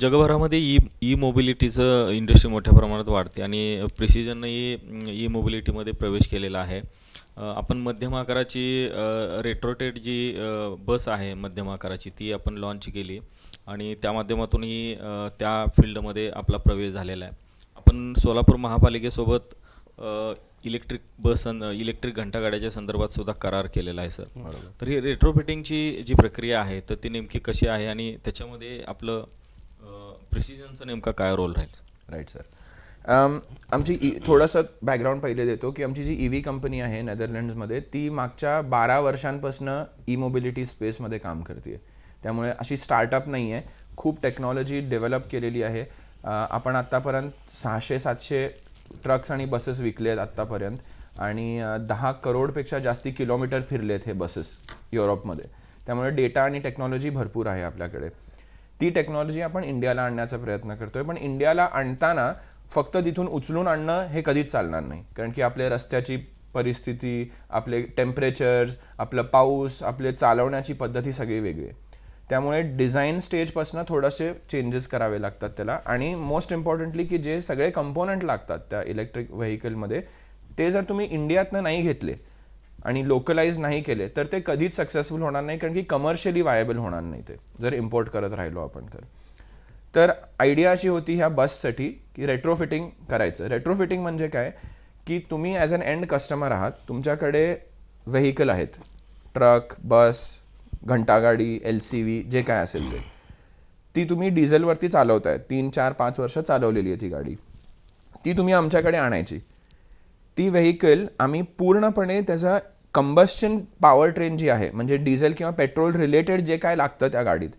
जगभरामध्ये ई मोबिलिटीचं इंडस्ट्री मोठ्या प्रमाणात वाढते आणि प्रिसिजननं ई मोबिलिटीमध्ये प्रवेश केलेला आहे. आपण मध्यम आकाराची रेट्रोटेड जी बस आहे मध्यम आकाराची ती आपण लॉन्च केली आणि त्या माध्यमातूनही त्या फील्डमध्ये आपला प्रवेश झालेला आहे. आपण सोलापूर महापालिकेसोबत इलेक्ट्रिक बस इलेक्ट्रिक घंटागाड्याच्या संदर्भात सुद्धा करार केलेला आहे सर. तर ही रेट्रोफिटिंगची जी प्रक्रिया आहे तर ती नेमकी कशी आहे आणि त्याच्यामध्ये आपलं प्रिसिजनचा नेमका काय रोल राहील. Right sir. आमची थोडंसं बॅकग्राऊंड पहिले देतो की आमची जी EV कंपनी आहे नेदरलँड्समध्ये ती मागच्या 12 वर्षांपासून ई मोबिलिटी स्पेसमध्ये काम करते. त्यामुळे अशी स्टार्टअप नाही आहे, खूप टेक्नॉलॉजी डेव्हलप केलेली आहे. आपण आत्तापर्यंत 600-700 ट्रक्स आणि बसेस विकले आहेत आत्तापर्यंत आणि 10 करोडपेक्षा जास्ती किलोमीटर फिरलेत हे बसेस युरोपमध्ये. त्यामुळे डेटा आणि टेक्नॉलॉजी भरपूर आहे आपल्याकडे. ती टेक्नॉलॉजी आपण इंडियाला आणण्याचा प्रयत्न करतोय. पण इंडियाला आणताना फक्त तिथून उचलून आणणं हे कधीच चालणार नाही, कारण की आपले रस्त्याची परिस्थिती, आपले टेम्परेचर्स, आपलं पाऊस, आपले चालवण्याची पद्धती सगळी वेगळी आहे. त्यामुळे डिझाईन स्टेजपासून थोडेसे चेंजेस करावे लागतात त्याला. आणि मोस्ट इम्पॉर्टंटली की जे सगळे कंपोनंट लागतात त्या इलेक्ट्रिक व्हेकलमध्ये ते जर तुम्ही इंडियातनं नाही घेतले आणि लोकलाइज नाही केले तर ते कधीच सक्सेसफुल होणार नाही, कारण की कमर्शियली वायबल होणार नाही ते जर इम्पोर्ट करत राहिलो आपण तर आयडिया अशी होती ह्या बससाठी की रेट्रोफिटिंग करायचं. रेट्रोफिटिंग म्हणजे काय की तुम्ही ॲज अन एंड कस्टमर आहात, तुमच्याकडे व्हेकल आहेत, ट्रक, बस, घंटागाडी, LCV जे काय असेल ती तुम्ही डिझेलवरती चालवताय, 3-4-5 वर्ष चालवलेली आहे ती गाडी, ती तुम्ही आमच्याकडे आणायची. ती व्हेकल आम्ही पूर्णपणे त्याचा कंबस्शन पॉवर ट्रेन जी आहे म्हणजे डिझेल किंवा पेट्रोल रिलेटेड जे काय लागतं त्या गाडीत,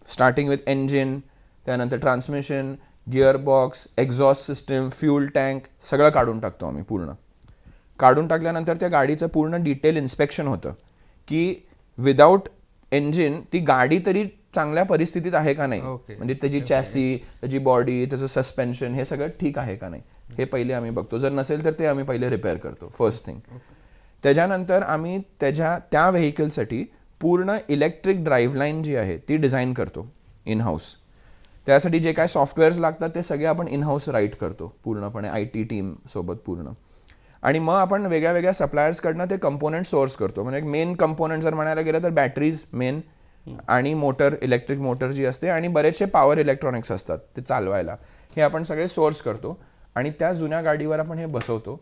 स्टार्टिंग विथ इंजिन, त्यानंतर transmission, gearbox, exhaust system, fuel tank सगळं काढून टाकतो आम्ही. पूर्ण काढून टाकल्यानंतर त्या गाडीचं पूर्ण डिटेल इन्स्पेक्शन होतं की विदाऊट इंजिन ती गाडी तरी चांगल्या परिस्थितीत आहे का नाही, म्हणजे त्याची चॅसी, त्याची बॉडी, त्याचं सस्पेन्शन हे सगळं ठीक आहे का नाही हे पहिले आम्ही बघतो. जर नसेल तर ते आम्ही पहिले रिपेअर करतो फर्स्ट थिंग. त्याच्यानंतर आम्ही त्या व्हेकलसाठी पूर्ण इलेक्ट्रिक ड्राईव्हलाईन जी आहे ती डिझाईन करतो इन हाऊस. त्यासाठी जे काय सॉफ्टवेअर्स लागतात ते सगळे आपण इन हाऊस राईट करतो पूर्णपणे IT टीम सोबत पूर्ण. आणि मग आपण वेगळ्या वेगळ्या सप्लायर्सकडनं ते कंपोनंट सोर्स करतो. म्हणजे मेन कंपोनंट जर म्हणायला गेलं तर बॅटरीज मेन आणि मोटर, इलेक्ट्रिक मोटर जी असते आणि बरेचसे पॉवर इलेक्ट्रॉनिक्स असतात ते चालवायला, हे आपण सगळे सोर्स करतो आणि त्या जुन्या गाडीवर आपण हे बसवतो.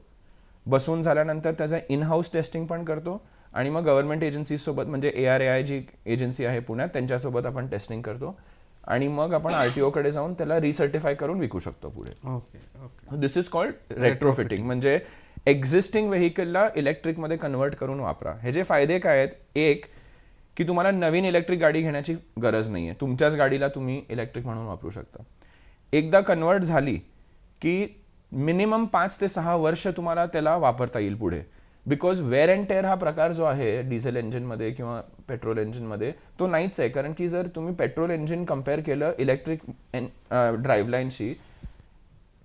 बसवून झाल्यानंतर त्याचं इन हाऊस टेस्टिंग पण करतो आणि मग गव्हर्नमेंट एजन्सीसोबत म्हणजे ARAI जी एजन्सी आहे पुण्यात त्यांच्यासोबत आपण टेस्टिंग करतो आणि मग आपण RTOकडे जाऊन त्याला रिसर्टिफाय करून विकू शकतो पुढे. Okay okay. This is called retrofitting. म्हणजे एक्झिस्टिंग व्हेकलला इलेक्ट्रिकमध्ये कन्वर्ट करून वापरा. हे जे फायदे काय आहेत, एक की तुम्हाला नवीन इलेक्ट्रिक गाडी घेण्याची गरज नाही आहे, तुमच्याच गाडीला तुम्ही इलेक्ट्रिक म्हणून वापरू शकता. एकदा कन्वर्ट झाली की मिनिमम 5 ते 6 वर्ष तुम्हाला त्याला वापरता येईल पुढे. बिकॉज वेअर अँड टेअर हा प्रकार जो आहे डिझेल इंजिनमध्ये किंवा पेट्रोल इंजिनमध्ये तो नाहीच आहे. कारण की जर तुम्ही पेट्रोल इंजिन कम्पेअर केलं इलेक्ट्रिक ड्राईव्हलाईनशी,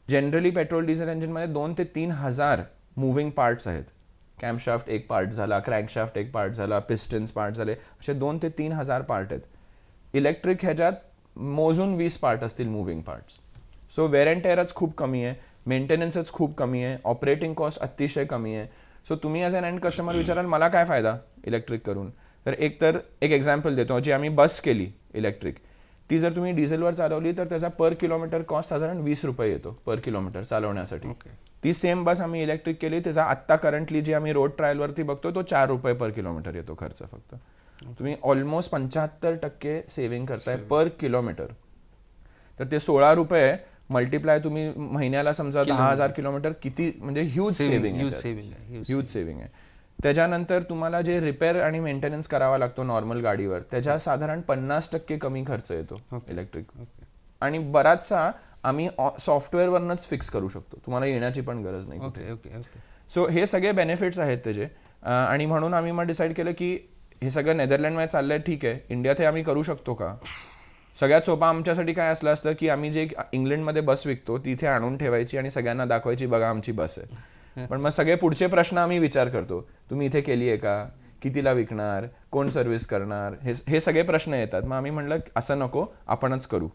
जनरली पेट्रोल डिझेल इंजिनमध्ये 2 ते 3 हजार मूव्हिंग पार्ट्स आहेत. कॅम्पशाफ्ट एक पार्ट झाला, क्रँकशाफ्ट एक पार्ट झाला, पिस्टन्स पार्ट झाले, असे 2 ते 3 हजार पार्ट आहेत. इलेक्ट्रिक ह्याच्यात मोजून 20 पार्ट असतील moving parts. So wear and टेअरच खूप कमी आहे, मेंटेनन्सच खूप कमी आहे, ऑपरेटिंग कॉस्ट अतिशय कमी आहे. सो तुम्ही ॲज अन एंड कस्टमर विचाराल मला काय फायदा इलेक्ट्रिक करून, तर एक एक्झाम्पल देतो. जी आम्ही बस केली इलेक्ट्रिक, ती जर तुम्ही डिझेलवर चालवली तर त्याचा पर किलोमीटर कॉस्ट साधारण 20 रुपये येतो पर किलोमीटर चालवण्यासाठी. ती सेम बस आम्ही इलेक्ट्रिक केली, त्याचा आत्ता करंटली जी आम्ही रोड ट्रायलवरती बघतो तो 4 रुपये पर किलोमीटर येतो खर्च फक्त. तुम्ही ऑलमोस्ट 75% सेव्हिंग करताय पर किलोमीटर. तर ते 16 रुपये मल्टिप्लाय तुम्ही महिन्याला समजा 10,000 किलोमीटर, किती म्हणजे ह्यूज सेव्हिंग आहे. त्याच्यानंतर तुम्हाला जे रिपेअर आणि मेंटेनन्स करावा लागतो नॉर्मल गाडीवर त्याच्या साधारण 50% कमी खर्च येतो इलेक्ट्रिक. आणि बराचसा आम्ही सॉफ्टवेअरवरनच फिक्स करू शकतो, तुम्हाला येण्याची पण गरज नाही. Okay okay okay. सो हे सगळे बेनिफिट्स आहेत त्याचे. आणि म्हणून आम्ही मग डिसाईड केलं की हे सगळं नेदरलँडमध्ये चाललंय, ठीक आहे इंडियात हे आम्ही करू शकतो का. सगळ्यात सोपा आमच्यासाठी काय असलं असतं की आम्ही जे इंग्लंडमध्ये बस विकतो तिथे आणून ठेवायची आणि सगळ्यांना दाखवायची बघा आमची बस आहे. पण मग सगळे पुढचे प्रश्न आम्ही विचार करतो, तुम्ही इथे केली आहे का, कितीला विकणार, कोण सर्व्हिस करणार, हे सगळे प्रश्न येतात. मग आम्ही म्हटलं असं नको, आपणच करू.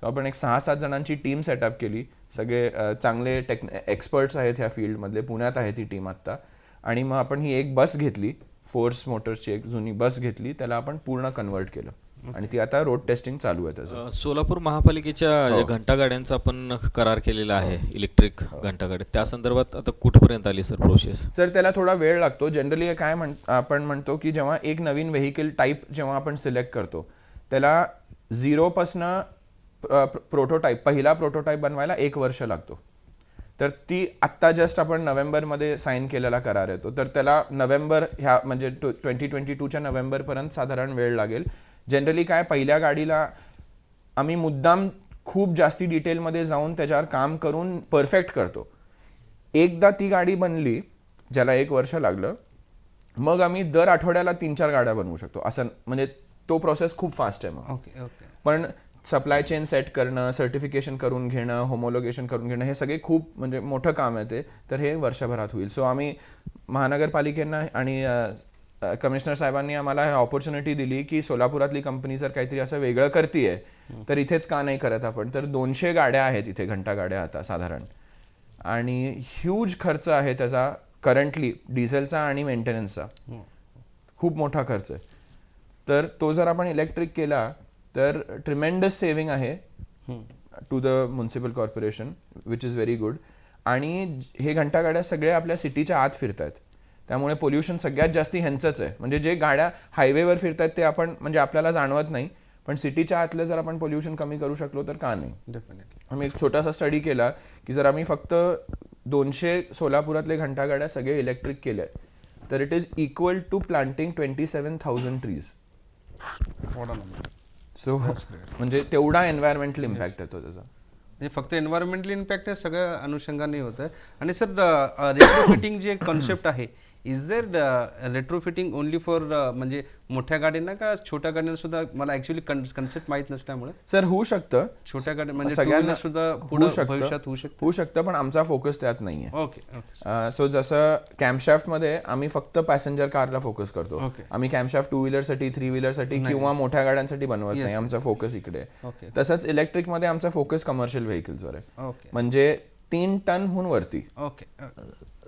सो आपण एक 6-7 जणांची टीम सेटअप केली. सगळे चांगले एक्सपर्ट्स आहेत ह्या फील्डमधले, पुण्यात आहे ती टीम आत्ता. आणि मग आपण ही एक बस घेतली, फोर्स मोटर्सची एक जुनी बस घेतली, त्याला आपण पूर्ण कन्वर्ट केलं आणि ती आता रोड टेस्टिंग चालू आहे त्याचं. सोलापूर महापालिकेच्या घंटागाड्यांचा आपण करार केलेला आहे इलेक्ट्रिक घंटागाड्या, त्या संदर्भात आता कुठपर्यंत आली सर प्रोसेस. सर त्याला थोडा वेळ लागतो. जनरली काय आपण म्हणतो की जेव्हा एक नवीन व्हेकल टाईप जेव्हा आपण सिलेक्ट करतो त्याला 0पासनं प्रोटोटाईप, पहिला प्रोटोटाईप बनवायला 1 वर्ष लागतो. तर ती आत्ता जस्ट आपण नोव्हेंबरमध्ये साईन केलेला करार येतो, तर त्याला नोव्हेंबर ह्या म्हणजे 2022च्या नोव्हेंबरपर्यंत साधारण वेळ लागेल. जनरली काय पहिल्या गाडीला आम्ही मुद्दाम खूप जास्ती डिटेलमध्ये जाऊन त्याच्यावर काम करून परफेक्ट करतो. एकदा ती गाडी बनली ज्याला 1 वर्ष लागलं, मग आम्ही दर आठवड्याला 3-4 गाड्या बनवू शकतो. असं म्हणजे तो प्रोसेस खूप फास्ट आहे. मग ओके ओके. पण सप्लाय चेन सेट करणं, सर्टिफिकेशन करून घेणं, होमोलोगेशन करून घेणं, हे सगळे खूप म्हणजे मोठं काम आहे ते. तर हे वर्षभरात होईल. सो आम्ही महानगरपालिकेनं आणि कमिशनर साहेबांनी आम्हाला ही ऑपॉर्च्युनिटी दिली की सोलापुरातली कंपनी जर काहीतरी असं वेगळं करतीये तर इथेच का नाही करत आपण. तर 200 गाड्या आहेत इथे, घंटा गाड्या आता साधारण, आणि ह्यूज खर्च आहे त्याचा करंटली, डिझेलचा आणि मेंटेनन्सचा खूप मोठा खर्च आहे. तर तो जर आपण इलेक्ट्रिक केला तर ट्रिमेंडस सेव्हिंग आहे to the municipal corporation, which is very good. आणि हे घंटागाड्या सगळ्या आपल्या सिटीच्या आत फिरत आहेत, त्यामुळे पोल्युशन सगळ्यात जास्ती ह्यांचंच आहे. म्हणजे जे गाड्या हायवेवर फिरत आहेत ते आपण म्हणजे आपल्याला जाणवत नाही, पण सिटीच्या आतलं जर आपण पोल्युशन कमी करू शकलो तर का नाही. डेफिनेटली. आम्ही एक छोटासा स्टडी केला की जर आम्ही फक्त 200 सोलापुरातले घंटागाड्या सगळे इलेक्ट्रिक केल्या तर it is equal to planting 27,000 trees. So म्हणजे तेवढा एन्व्हायरमेंटल इम्पॅक्ट येतो त्याचा. म्हणजे फक्त एन्व्हायरमेंटल इम्पॅक्ट आहे, सगळ्या अनुषंगाने होतं. आणि सर रेट्रोफिटिंग जे कॉन्सेप्ट आहे is there retrofitting only for म्हणजे मोठ्या गाड्यांना का छोट्या गाड्यांना सुद्धा? मला ऍक्च्युली कन्सेप्ट माहित नसल्यामुळे. सर होऊ शकतं, छोट्या गाड्या म्हणजे सगळ्यांना सुद्धा होऊ भविष्यात होऊ शकतं. होऊ शकतं, पण आमचा फोकस त्यात नाहीये. ओके. सो जसं कॅम्पशाफ्टमध्ये आम्ही फक्त पॅसेंजर कारला फोकस करतो. Okay. आम्ही कॅम्पशाफ्ट 2 व्हीलरसाठी 3 व्हीलरसाठी किंवा मोठ्या गाड्यांसाठी बनवत नाही. आमचा फोकस इकडे Okay. तसंच इलेक्ट्रिकमध्ये आमचा फोकस कमर्शियल व्हेकल्सवर आहे. ओके. म्हणजे 3 टनहून वरती. ओके.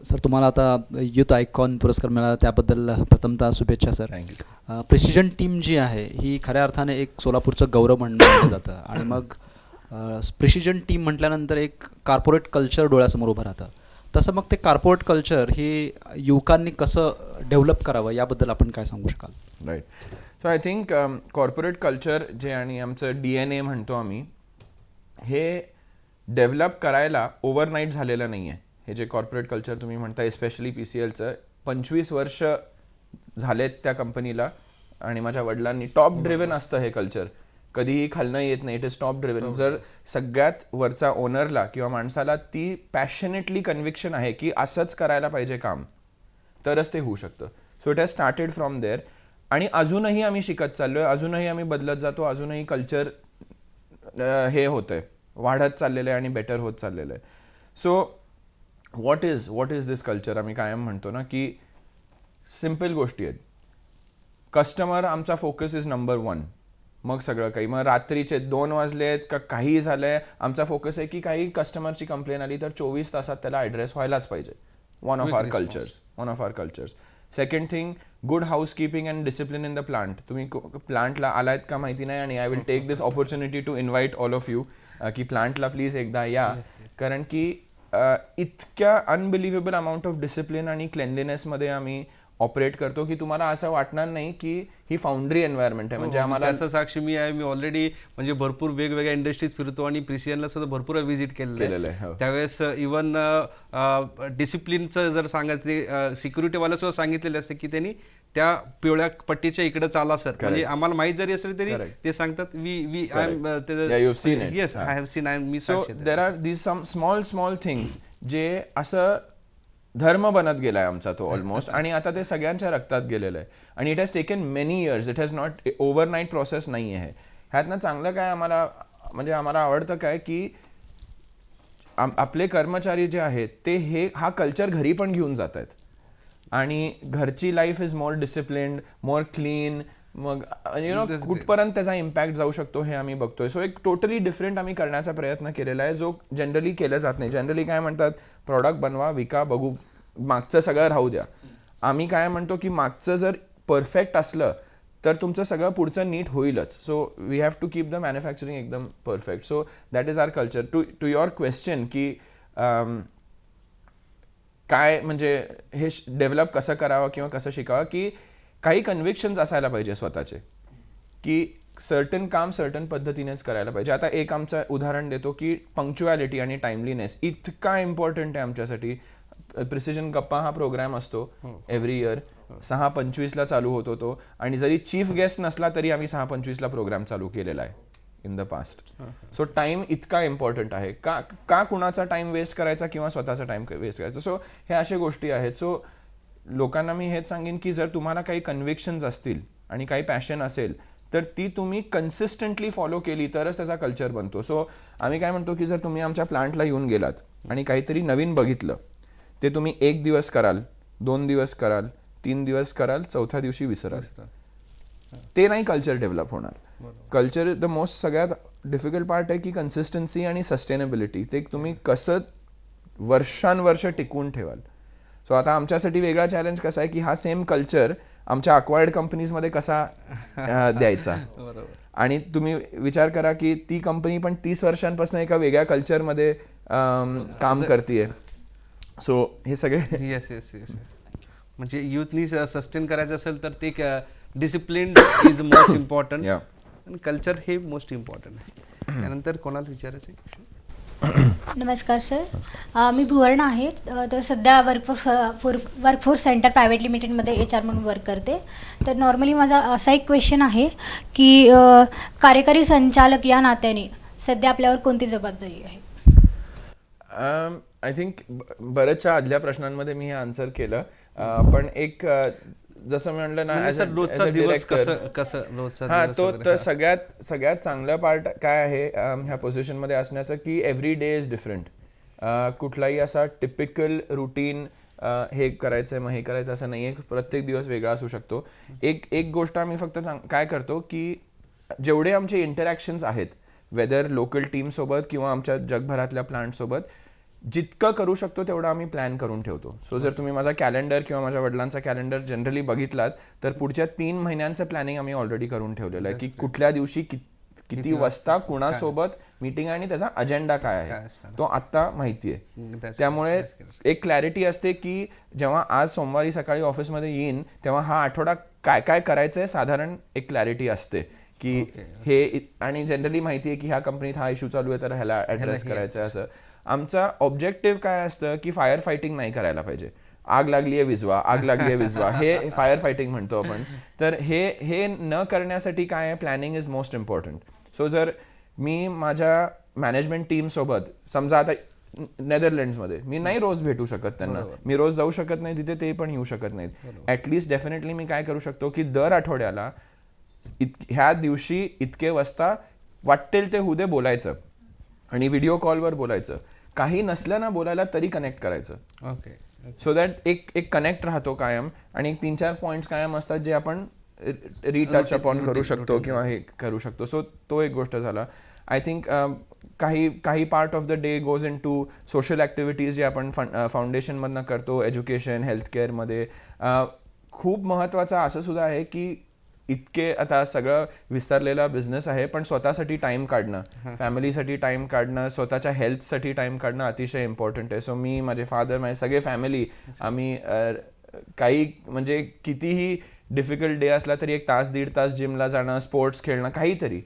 सर तुम्हाला आता युथ आयकॉन पुरस्कार मिळाला त्याबद्दल प्रथमतः शुभेच्छा सर. थँक्यू. प्रिसिजन टीम जी आहे ही खऱ्या अर्थाने एक सोलापूरचं गौरव मानलं जातं आणि मग प्रिसिजन टीम म्हटल्यानंतर एक कॉर्पोरेट कल्चर डोळ्यासमोर उभं राहतं. तसं मग ते कॉर्पोरेट कल्चर हे युवकांनी कसं डेव्हलप करावं याबद्दल आपण काय सांगू शकाल? Right. So I think corporate culture जे आणि आमचं DNA म्हणतो आम्ही, हे डेव्हलप करायला ओव्हरनाईट झालेलं नाही आहे. हे जे कॉर्पोरेट कल्चर तुम्ही म्हणता, एस्पेशली PCLचं 25 वर्ष झालेत त्या कंपनीला आणि माझ्या वडिलांनी. टॉप ड्रिव्हन असतं हे कल्चर, कधीही खालनं येत नाही. It is top driven. जर सगळ्यात वरचा ओनरला किंवा माणसाला ती पॅशनेटली कन्व्हिक्शन आहे की असंच करायला पाहिजे काम, तरच ते होऊ शकतं. So it has started from there. आणि अजूनही आम्ही शिकत चाललोय, अजूनही आम्ही बदलत जातो, अजूनही कल्चर हे होतंय, वाढत चाललेलं आहे आणि बेटर होत चाललेलं आहे. So what is this culture? आम्ही कायम म्हणतो ना की सिम्पल गोष्टी आहेत. कस्टमर आमचा फोकस इज नंबर 1. मग सगळं काही, मग रात्रीचे 2 वाजलेत का काही झालंय, आमचा फोकस आहे की काही कस्टमरची कंप्लेन आली तर 24 तासात त्याला ॲड्रेस व्हायलाच पाहिजे. One of our cultures. Second thing, good housekeeping and discipline in the plant. तुम्ही प्लांटला आलायत का माहिती नाही, आणि I will take this opportunity to invite all of you की प्लांटला प्लीज एकदा या. कारण की इतक्या अनबिलिव्हेबल अमाऊंट ऑफ डिसिप्लिन आणि क्लेनलीनेसमध्ये आम्ही ऑपरेट करतो की तुम्हाला असं वाटणार नाही की ही फाउंड्री एन्व्हायरमेंट आहे. म्हणजे आम्हाला त्याचा साक्षी मी आहे. मी ऑलरेडी म्हणजे भरपूर वेगवेगळ्या इंडस्ट्रीज फिरतो आणि प्रिसिजनला सुद्धा भरपूर व्हिजिट केलेलं आहे. त्यावेळेस इव्हन डिसिप्लिनचं जर सांगायचं, सिक्युरिटीवाला सुद्धा सांगितलेलं असतं की त्यांनी त्या पिवळ्या पट्टीच्या इकडे चाला सर. म्हणजे आम्हाला माहीत जरी असेल तरी ते सांगतात we I am yes I have seen. मी so there are these some small things जे असं धर्म बनत गेलाय आमचा तो ऑलमोस्ट, आणि आता ते सगळ्यांच्या रक्तात गेलेलं आहे. आणि it has taken many years. It has not overnight process नाही आहे. ह्यातनं चांगलं काय आम्हाला, म्हणजे आम्हाला आवडतं काय की आपले कर्मचारी जे आहेत ते हा कल्चर घरी पण घेऊन जात आहेत, आणि घरची life is more disciplined, more clean. मग कुठपर्यंत त्याचा इम्पॅक्ट जाऊ शकतो हे आम्ही बघतोय. सो एक टोटली डिफरंट आम्ही करण्याचा प्रयत्न केलेला आहे, जो जनरली केला जात नाही. जनरली काय म्हणतात, प्रॉडक्ट बनवा, विका, बघू, मागचं सगळं राहू द्या. आम्ही काय म्हणतो की मागचं जर परफेक्ट असलं तर तुमचं सगळं पुढचं नीट होईलच. So we have to keep the manufacturing एकदम perfect. So that is our culture. To your question की काय म्हणजे हे डेव्हलप कसं करावं किंवा कसं शिकावं, की काही कन्व्हिक्शन्स असायला पाहिजे स्वतःचे की सर्टन काम सर्टन पद्धतीनेच करायला पाहिजे. आता एक आमचं उदाहरण देतो की पंक्च्युअलिटी आणि टाइमलीनेस इतका इम्पॉर्टंट आहे आमच्यासाठी. प्रिसिजन गप्पा हा प्रोग्राम असतो एव्हरी इयर. 6:25 चालू होतो तो, आणि जरी चीफ गेस्ट नसला तरी आम्ही 6:25 प्रोग्राम चालू केलेला आहे in the past. So time इतका इम्पॉर्टंट आहे. का कुणाचा टाइम वेस्ट करायचा किंवा स्वतःचा टाइम वेस्ट करायचा. सो हे अशा गोष्टी आहेत. सो लोकांना मी हेच सांगेन की जर तुम्हाला काही कन्व्हिक्शन्स असतील आणि काही पॅशन असेल तर ती तुम्ही कन्सिस्टंटली फॉलो केली तरच त्याचा कल्चर बनतो. सो आम्ही काय म्हणतो की जर तुम्ही आमच्या प्लांटला येऊन गेलात आणि काहीतरी नवीन बघितलं, ते तुम्ही 1 दिवस कराल, 2 दिवस कराल, 3 दिवस कराल, 4थ्या दिवशी विसराल, ते नाही कल्चर डेव्हलप होणार. कल्चर द मोस्ट सगळ्यात डिफिकल्ट पार्ट आहे की कन्सिस्टन्सी आणि सस्टेनेबिलिटी. ते तुम्ही कसं वर्षानुवर्ष टिकवून ठेवाल. सो आता आमच्यासाठी वेगळा चॅलेंज कसा आहे की हा सेम कल्चर आमच्या अक्वायर्ड कंपनीजमध्ये कसा द्यायचा. आणि तुम्ही विचार करा की ती कंपनी पण 30 वर्षांपासून एका वेगळ्या कल्चरमध्ये काम करते. सो हे सगळे येस म्हणजे युथनी सस्टेन करायचं असेल तर ते डिसिप्लिन इज मोस्ट इम्पॉर्टंट, आणि कल्चर हे मोस्ट इम्पॉर्टंट आहे. त्यानंतर कोणाला विचारायचं? नमस्कार सर, मी भुवर्ण आहे. तर सध्या वर्कफोर्स सेंटर प्रायव्हेट लिमिटेडमध्ये HR म्हणून वर्क करते. तर नॉर्मली माझा असा एक क्वेश्चन आहे की कार्यकारी संचालक या नात्याने सध्या आपल्यावर कोणती जबाबदारी आहे? आय थिंक बऱ्याचशा आदल्या प्रश्नांमध्ये मी हे आन्सर केलं. पण एक जसं म्हणलं ना म्हणजे as सर a- रोजचा as a दिवस director, कसं रोजचा हा दिवस तो वगैरे, तर हा. सगळ्यात चांगलं पार्ट काय आहे ह्या पोझिशनमध्ये असण्याचं की एव्हरी डे इज डिफरंट. कुठलाही असा टिपिकल रुटीन हे करायचं आहे मग हे करायचं असं नाही आहे. प्रत्येक दिवस वेगळा असू शकतो. एक गोष्ट आम्ही फक्त काय करतो की जेवढे आमचे इंटरॅक्शन्स आहेत वेदर लोकल टीमसोबत किंवा आमच्या जगभरातल्या प्लांटसोबत, जितकं करू शकतो तेवढं आम्ही प्लॅन करून ठेवतो. सो जर तुम्ही माझा कॅलेंडर किंवा माझ्या वडिलांचा कॅलेंडर जनरली बघितलात तर पुढच्या 3 महिन्यांचं प्लॅनिंग आम्ही ऑलरेडी करून ठेवलेलं आहे की कुठल्या दिवशी किती वाजता कुणासोबत मीटिंग आणि त्याचा अजेंडा काय आहे तो आत्ता माहिती आहे. त्यामुळे एक क्लॅरिटी असते की जेव्हा आज सोमवारी सकाळी ऑफिसमध्ये येईन तेव्हा हा आठवडा काय काय करायचं आहे साधारण एक क्लॅरिटी असते की हे. आणि जनरली माहिती आहे की ह्या कंपनीत हा इश्यू चालू आहे तर ह्याला ॲड्रेस करायचं आहे. असं आमचा ऑब्जेक्टिव्ह काय असतं की फायर फायटिंग नाही करायला पाहिजे. आग लागली आहे विझवा, आग लागली आहे विझवा, हे फायर फायटिंग म्हणतो आपण. तर हे न करण्यासाठी काय आहे, planning is most important. So जर मी माझ्या मॅनेजमेंट टीमसोबत समजा आता नेदरलँड्समध्ये मी नाही रोज भेटू शकत त्यांना, मी रोज जाऊ शकत नाही तिथे, ते पण येऊ शकत नाहीत. ॲटलिस्ट डेफिनेटली मी काय करू शकतो की दर आठवड्याला ह्या दिवशी इतके वाजता वाटेल ते हुदे बोलायचं आणि व्हिडिओ कॉलवर बोलायचं. काही नसलं ना बोलायला तरी कनेक्ट करायचं. ओके. सो दॅट एक कनेक्ट राहतो कायम आणि एक 3-4 पॉईंट्स कायम असतात जे आपण रिटच अपॉन करू शकतो किंवा हे करू शकतो. सो तो एक गोष्ट झाला. आय थिंक काही part of the day goes into social activities जे आपण फाउंडेशनमधनं करतो, एज्युकेशन हेल्थकेअरमध्ये. खूप महत्त्वाचं असं सुद्धा आहे की इतके आता सगळं विस्तारलेला बिझनेस आहे पण स्वतःसाठी टाईम काढणं, फॅमिलीसाठी टाईम काढणं, स्वतःच्या हेल्थसाठी टाईम काढणं अतिशय इम्पॉर्टंट आहे. सो मी, माझे फादर, माझे सगळे फॅमिली आम्ही काही म्हणजे कितीही डिफिकल्ट डे असला तरी 1 तास 1.5 तास जिमला जाणं, स्पोर्ट्स खेळणं, काहीतरी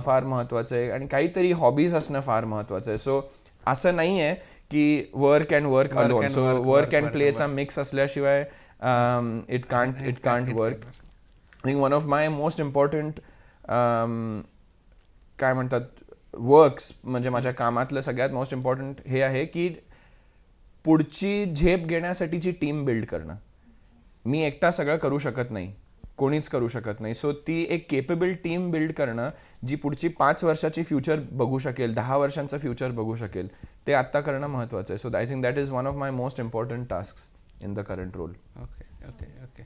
फार महत्त्वाचं आहे. आणि काहीतरी हॉबीज असणं फार महत्त्वाचं आहे. सो असं नाही आहे की work and work alone. So work and प्लेचा मिक्स असल्याशिवाय it can't work. I think one of my most important काय म्हणतात वर्क्स म्हणजे माझ्या कामातलं सगळ्यात मोस्ट इम्पॉर्टंट हे आहे की पुढची झेप घेण्यासाठीची टीम बिल्ड करणं. मी एकटा सगळं करू शकत नाही, कोणीच करू शकत नाही. सो ती एक केपेबल टीम बिल्ड करणं जी पुढची 5 वर्षाची फ्युचर बघू शकेल, 10 वर्षांचं फ्युचर बघू शकेल, ते आत्ता करणं महत्त्वाचं आहे. So I think that is one of my most important task in the current role. Okay okay okay.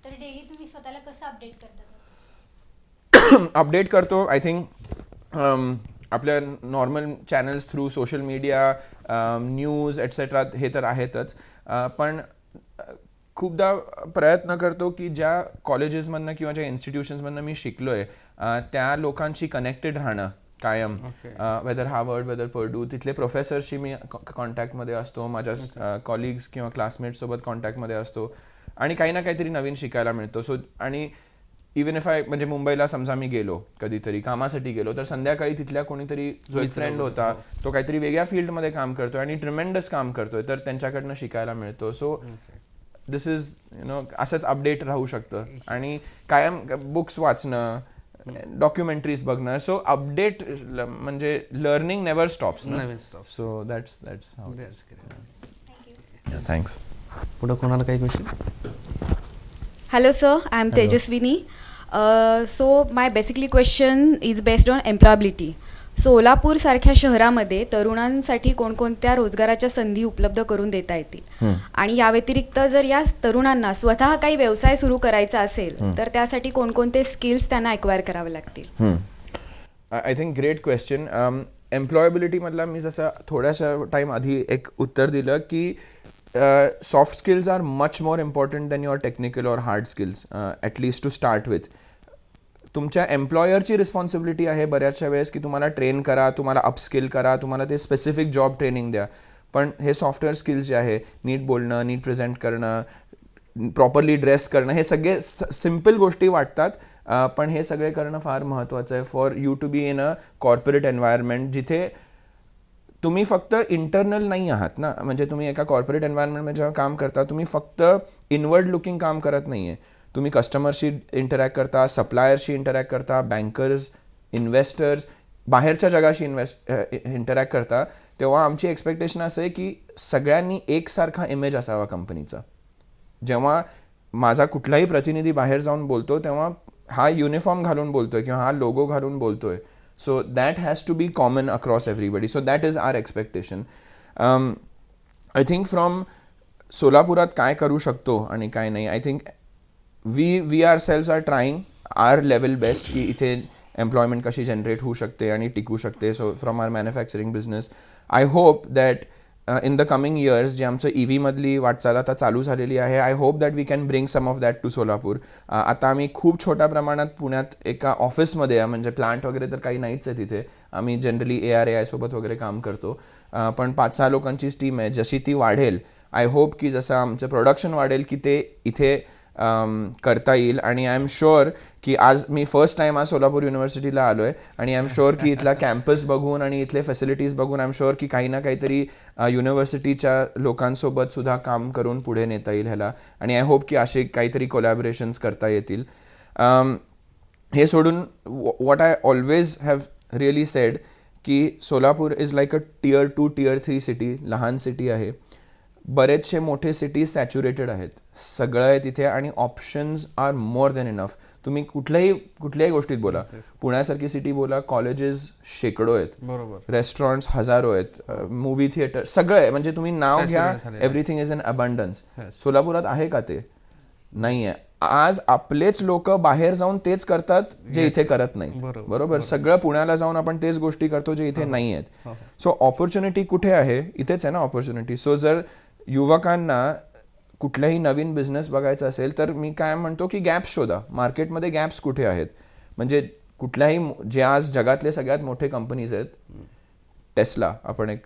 तर डेली तुम्ही स्वतःला कसं अपडेट करता? अपडेट करतो आय थिंक आपल्या normal channels through social media, news etcetera हे तर आहेतच. पण खूपदा प्रयत्न करतो की ज्या कॉलेजेसमधनं किंवा ज्या इन्स्टिट्यूशन्समधनं मी शिकलो आहे त्या लोकांशी कनेक्टेड राहणं कायम. वेदर हार्वर्ड, वेदर पर्डू, तिथले प्रोफेसरशी मी कॉन्टॅक्टमध्ये असतो, माझ्या कॉलिग्स किंवा क्लासमेट्ससोबत कॉन्टॅक्टमध्ये असतो आणि काही ना काहीतरी नवीन शिकायला मिळतो. सो आणि इवन इफ आय म्हणजे मुंबईला समजा मी गेलो कधीतरी कामासाठी गेलो तर संध्याकाळी तिथल्या कोणीतरी जो एक फ्रेंड होता तो काहीतरी वेगळ्या फील्डमध्ये काम करतोय आणि ट्रिमेंडस काम करतोय तर त्यांच्याकडनं शिकायला मिळतो. सो दिस इज असंच अपडेट राहू शकतं. आणि कायम बुक्स वाचणं, डॉक्युमेंटरीज बघणं. सो अपडेट म्हणजे learning never stops. So that's how. Thanks. पुढं कोणाला काही question? Hello sir, I am Tejaswini. So my basically question is based on employability. Solapur सारख्या शहरामध्ये तरुणांसाठी कोणकोणत्या रोजगाराच्या संधी उपलब्ध करून देता येतील आणि या व्यतिरिक्त जर या तरुणांना स्वतः काही व्यवसाय सुरू करायचा असेल तर त्यासाठी कोणकोणते स्किल्स त्यांना एक्वायर करावे लागतील? I think great question. एम्प्लॉयबिलिटीमधला मी जसं थोड्याशा टाईम आधी एक उत्तर दिलं की soft skills are much more important than your technical or hard skills, at least to start with. तुमच्या एम्प्लॉयरची रिस्पॉन्सिबिलिटी आहे बऱ्याचशा वेळेस की तुम्हाला ट्रेन करा, तुम्हाला अपस्किल करा, तुम्हाला ते स्पेसिफिक जॉब ट्रेनिंग द्या. पण हे सॉफ्टवेअर स्किल्स जे आहे, नीट बोलणं, नीट प्रेझेंट करणं, प्रॉपरली ड्रेस करणं, हे सगळे सिम्पल गोष्टी वाटतात पण हे सगळे करणं फार महत्त्वाचं आहे for you to be in a corporate environment जिथे तुम्ही फक्त इंटरनल नाही आहात ना. म्हणजे तुम्ही एका कॉर्पोरेट एन्व्हायरमेंटमध्ये जेव्हा काम करता तुम्ही फक्त इनवर्ड लुकिंग काम करत नाही आहे. तुम्ही कस्टमरशी इंटरॅक्ट करता, सप्लायरशी इंटरॅक्ट करता, बँकर्स, इन्व्हेस्टर्स, बाहेरच्या जगाशी इंटरॅक्ट करता. तेव्हा आमची एक्सपेक्टेशन असं आहे की सगळ्यांनी एकसारखा इमेज असावा कंपनीचा. जेव्हा माझा कुठलाही प्रतिनिधी बाहेर जाऊन बोलतो तेव्हा हा युनिफॉर्म घालून बोलतोय किंवा हा लोगो घालून बोलतोय. So that has to be common across everybody. So that is our expectation. I think from सोलापुरात काय करू शकतो आणि काय नाही, I think we ourselves are trying our level best की इथे एम्प्लॉयमेंट कशी जनरेट होऊ शकते आणि टिकू शकते. So from our manufacturing business I hope that in the coming years जे आमचं EV मधली वाटचाल आता चालू झालेली आहे, I hope that we can bring some of that to Solapur. आता आम्ही खूप छोट्या प्रमाणात पुण्यात एका ऑफिसमध्ये म्हणजे प्लांट वगैरे तर काही नाहीच आहे तिथे. आम्ही जनरली ARAI सोबत वगैरे काम करतो, पण 5-6 लोकांचीच टीम आहे. जशी ती वाढेल आय होप की जसं आमचं प्रोडक्शन वाढेल की ते इथे करता येईल. आणि आय एम शुअर की आज मी फर्स्ट टाईम आज सोलापूर युनिव्हर्सिटीला आलो आहे आणि आय एम शुअर की इथला कॅम्पस बघून आणि इथले फॅसिलिटीज बघून आय एम शुअर की काही ना काहीतरी युनिव्हर्सिटीच्या लोकांसोबत सुद्धा काम करून पुढे नेता येईल ह्याला. आणि आय होप की असे काहीतरी कोलॅबोरेशन्स करता येतील. हे सोडून what I always have really said की Solapur is like a Tier 2 Tier 3 city. लहान सिटी आहे. बरेचसे मोठे सिटीज सॅच्युरेटेड आहेत, सगळं आहे तिथे आणि options are more than enough. तुम्ही कुठल्याही गोष्टीत बोला, पुण्यासारखी सिटी बोला, कॉलेजेस शेकडो आहेत, बरोबर, रेस्टॉरंट्स हजारो आहेत, मूवी थिएटर सगळं आहे. म्हणजे तुम्ही नाव घ्या, एव्हरीथिंग इज इन अबंडन्स. सोलापुरात आहे का ते? नाही आहे. आज आपलेच लोक बाहेर जाऊन तेच करतात जे इथे करत नाही. बरोबर, सगळं पुण्याला जाऊन आपण तेच गोष्टी करतो जे इथे नाही आहेत. सो ऑपॉर्च्युनिटी कुठे आहे? इथेच आहे ना ऑपॉर्च्युनिटी. सो जर युवकांना कुठलाही नवीन बिझनेस बघायचा असेल तर मी काय म्हणतो की गॅप्स शोधा. मार्केटमध्ये गॅप्स कुठे आहेत? म्हणजे कुठल्याही जे आज जगातले सगळ्यात मोठे कंपनीज आहेत, टेस्ला, आपण एक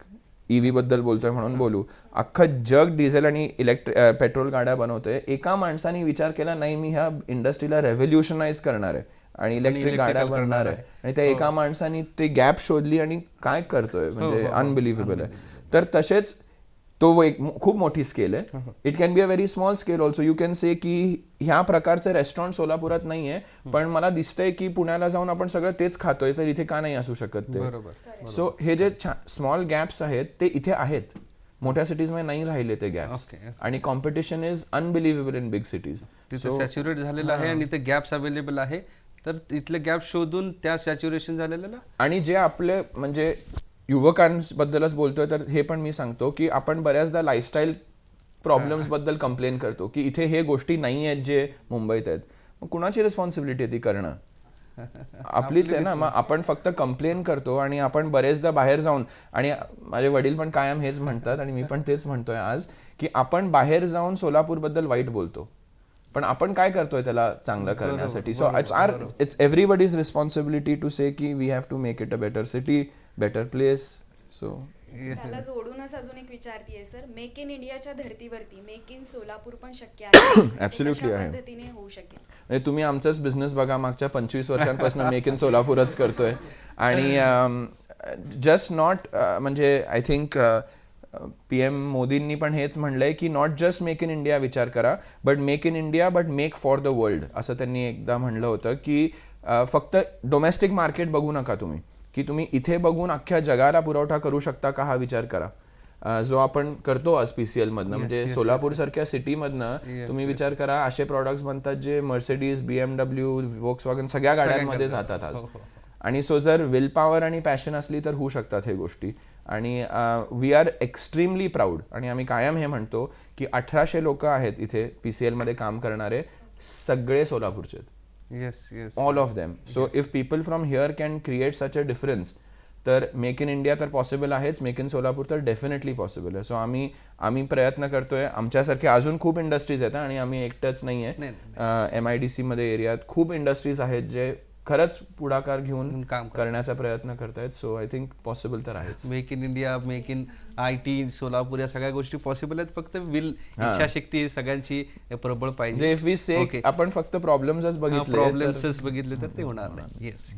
EV बद्दल बोलतोय म्हणून बोलू, अख्खं जग डिझेल आणि पेट्रोल गाड्या बनवतोय. एका माणसाने विचार केला नाही मी ह्या इंडस्ट्रीला रेव्होल्युशनाइज करणार आहे आणि इलेक्ट्रिक गाड्या बनणार आहे, आणि त्या एका माणसाने ते गॅप शोधली आणि काय करतोय, म्हणजे अनबिलिव्हेबल आहे. तर तसेच तो एक खूप मोठी स्केल आहे. It can be a very small scale also. You can say की ह्या प्रकारचे रेस्टॉरंट सोलापुरात नाही आहे, पण मला दिसतंय की पुण्याला जाऊन आपण सगळं तेच खातोय, तर इथे का नाही असू शकत ते. सो हे जे स्मॉल गॅप्स आहेत ते इथे आहेत. मोठ्या सिटीजमध्ये नाही राहिले ते गॅप्स. आणि competition is unbelievable in big cities. तिथे सॅच्युरेट झालेलं आहे आणि ते गॅप्स अवेलेबल आहे, तर इथले गॅप शोधून त्या सॅच्युरेशन झालेलं. आणि जे आपले म्हणजे युवकांबद्दलच बोलतोय तर हे पण मी सांगतो की आपण बऱ्याचदा लाईफस्टाईल प्रॉब्लेम्स बद्दल कंप्लेन करतो की इथे हे गोष्टी नाही आहेत जे मुंबईत आहेत. मग कुणाची रिस्पॉन्सिबिलिटी ती करणं? आपलीच आहे ना. मग आपण फक्त कंप्लेन करतो आणि आपण बरेचदा बाहेर जाऊन, आणि माझे वडील पण कायम हेच म्हणतात आणि मी पण तेच म्हणतोय आज, की आपण बाहेर जाऊन सोलापूरबद्दल वाईट बोलतो, पण आपण काय करतोय त्याला चांगलं करण्यासाठी. So it's everybody's responsibility to say की we have to make it a better city, better place. So त्याला जोडूनच अजून एक विचारतीये सर, मेक इन इंडियाच्या धर्तीवरती मेक इन सोलापूर पण शक्य आहे? ऍब्सोल्युटली आहे. पद्धतीने होऊ शकेल? म्हणजे तुम्ही आमचाच बिझनेस बघा, मागच्या 25 वर्षांपासून मेक इन सोलापूरच करतोय. आणि जस्ट नॉट म्हणजे आय थिंक PM मोदींनी पण हेच म्हणलंय की not just make in India विचार करा, but make in India but make for the world, असं त्यांनी एकदा म्हणलं होतं. की फक्त डोमेस्टिक मार्केट बघू नका तुम्ही, की तुम्ही इथे बघून अख्ख्या जगाला पुरवठा करू शकता का हा विचार करा, जो आपण करतो आज PCL मधनं. म्हणजे सोलापूर सारख्या सिटीमधनं तुम्ही विचार करा, असे प्रॉडक्ट्स बनतात जे मर्सिडीज, BMW, Volkswagen सगळ्या गाड्यांमध्ये जातात आज. आणि सो जर विल पॉवर आणि पॅशन असली तर होऊ शकतात हे गोष्टी. आणि वी आर एक्स्ट्रीमली प्राऊड, आणि आम्ही कायम हे म्हणतो की 1800 लोक आहेत इथे PCL मध्ये काम करणारे, सगळे सोलापूरचे आहेत. All of them. So if people from here can create such a difference, तर मेक इन इंडिया तर पॉसिबल आहेच, मेक इन सोलापूर तर डेफिनेटली पॉसिबल आहे. सो आम्ही प्रयत्न करतोय. आमच्यासारखे अजून खूप इंडस्ट्रीज आहेत आणि आम्ही एकटंच नाही आहे. MIDC मध्ये एरियात खूप इंडस्ट्रीज आहेत जे खरंच पुढाकार घेऊन काम करण्याचा प्रयत्न करतायत. सो आय थिंक पॉसिबल तर आहेच. Make in India, make in IT, Solapur या सगळ्या गोष्टी पॉसिबल आहेत. फक्त इच्छाशक्ती सगळ्यांची प्रबळ पाहिजे. इफ वी से आपण फक्त प्रॉब्लेम्सच बघितले तर ते होणार नाही. येस.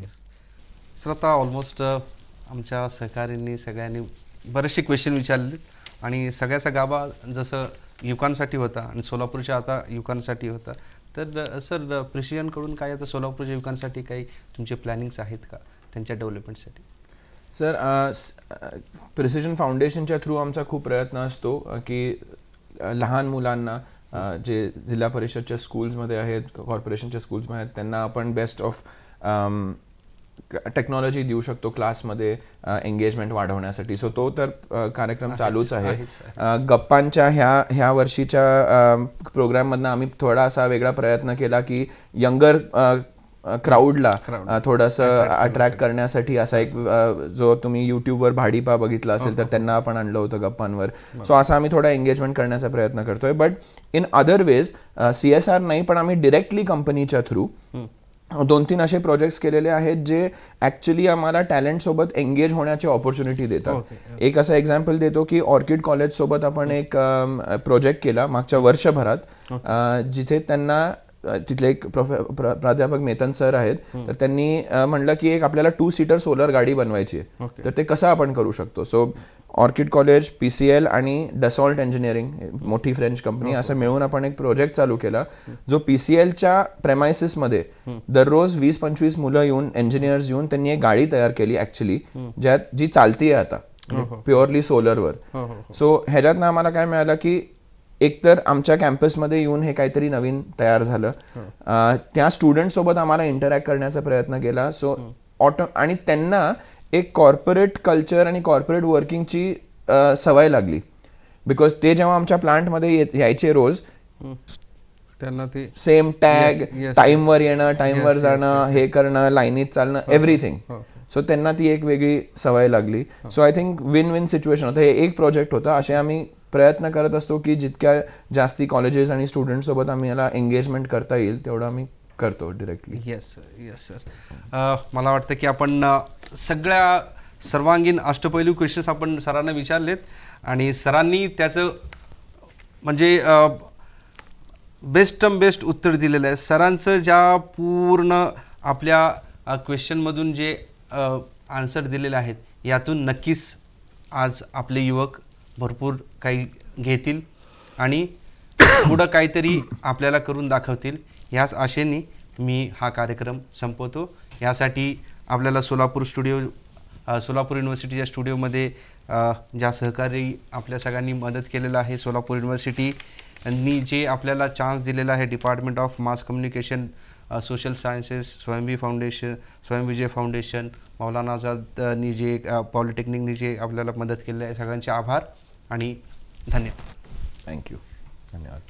सर आता ऑलमोस्ट आमच्या सहकाऱ्यांनी सगळ्यांनी बरेचसे क्वेश्चन विचारले आणि सगळ्याचा गाभा जसं युवकांसाठी होता आणि सोलापूरच्या आता युवकांसाठी होता, तर सर प्रिसिजनकडून काय आता सोलापूरच्या युवकांसाठी काही तुमचे प्लॅनिंग्स आहेत का त्यांच्या डेव्हलपमेंटसाठी? सर प्रिसिजन फाउंडेशनच्या थ्रू आमचा खूप प्रयत्न असतो की लहान मुलांना जे जिल्हा परिषदच्या स्कूल्समध्ये आहेत, कॉर्पोरेशनच्या स्कूल्समध्ये आहेत, त्यांना आपण बेस्ट ऑफ टेक्नॉलॉजी देऊ शकतो क्लासमध्ये एंगेजमेंट वाढवण्यासाठी. सो तो तर कार्यक्रम चालूच आहे. गप्पांच्या ह्या वर्षीच्या प्रोग्राममधनं आम्ही थोडा असा वेगळा प्रयत्न केला की यंगर क्राऊडला थोडंसं अट्रॅक्ट करण्यासाठी असा एक जो तुम्ही यूट्यूबवर भाडीपा बघितला असेल तर त्यांना आपण आणलं होतं गप्पांवर. सो असं आम्ही थोडा एंगेजमेंट करण्याचा प्रयत्न करतोय. But in other ways CSR नाही, पण आम्ही डिरेक्टली कंपनीच्या थ्रू 2-3 असे प्रोजेक्ट्स केलेले आहेत जे ॲक्च्युली आम्हाला टॅलेंटसोबत एंगेज होण्याची ऑपॉर्च्युनिटी देतात. एक असं एक्झाम्पल देतो की ऑर्किड कॉलेजसोबत आपण एक प्रोजेक्ट केला मागच्या वर्षभरात, जिथे त्यांना तिथले एक प्राध्यापक मेतन सर आहेत, तर त्यांनी म्हणलं की एक आपल्याला 2 सीटर सोलर गाडी बनवायची आहे, तर ते कसं आपण करू शकतो. सो ऑर्किड कॉलेज, PCL आणि डसॉल्ट इंजिनिअरिंग, मोठी फ्रेंच कंपनी, असं मिळून आपण एक प्रोजेक्ट चालू केला जो PCLच्या प्रेमायसिसमध्ये दररोज 20-25 मुलं येऊन, इंजिनियर्स येऊन त्यांनी एक गाडी तयार केली ॲक्च्युली, जी चालतीये आता प्युअरली सोलरवर. सो ह्याच्यातनं आम्हाला काय मिळालं की एकतर आमच्या कॅम्पसमध्ये येऊन हे काहीतरी नवीन तयार झालं, त्या स्टुडंटसोबत आम्हाला इंटरॅक्ट करण्याचा प्रयत्न केला. सो आणि त्यांना एक कॉर्पोरेट कल्चर आणि कॉर्पोरेट वर्किंगची सवय लागली, बिकॉज ते जेव्हा आमच्या प्लांटमध्ये यायचे रोज, त्यांना ते सेम टॅग, टाईमवर येणं, टाईमवर जाणं, हे करणं, लाईनीत चालणं, एव्हरीथिंग. सो त्यांना ती एक वेगळी सवय लागली. So I think win win situation होतं. हे एक प्रोजेक्ट होता. असे आम्ही प्रयत्न करत असतो की जितक्या जास्ती कॉलेजेस आणि स्टुडंटसोबत आम्ही याला एंगेजमेंट करता येईल तेवढं आम्ही करतो डिरेक्टली. Yes sir. मला वाटतं की आपण सगळ्या सर्वांगीण अष्टपैलू क्वेश्चन्स आपण सरांना विचारलेत आणि सरांनी त्याचं म्हणजे बेस्ट उत्तर दिलेलं आहे. सरांचं ज्या पूर्ण आपल्या क्वेश्चनमधून जे आन्सर दिलेले आहेत, यातून नक्कीच आज आपले युवक भरपूर काही घेतील आणि पुढं काहीतरी आपल्याला करून दाखवतील. याच आशेने मी हा कार्यक्रम संपवतो. यासाठी आपल्याला सोलापूर युनिव्हर्सिटीच्या स्टुडिओमध्ये ज्या सहकारी आपल्या सगळ्यांनी मदत केलेलं आहे, सोलापूर युनिव्हर्सिटीनी जे आपल्याला चान्स दिलेला आहे, department of mass communication, social sciences, Swayamvijay foundation, Maulana आझादनी जे पॉलिटेक्निकनी जे आपल्याला मदत केलेलं आहे, सगळ्यांचे आभार आणि धन्यवाद. थँक्यू. धन्यवाद.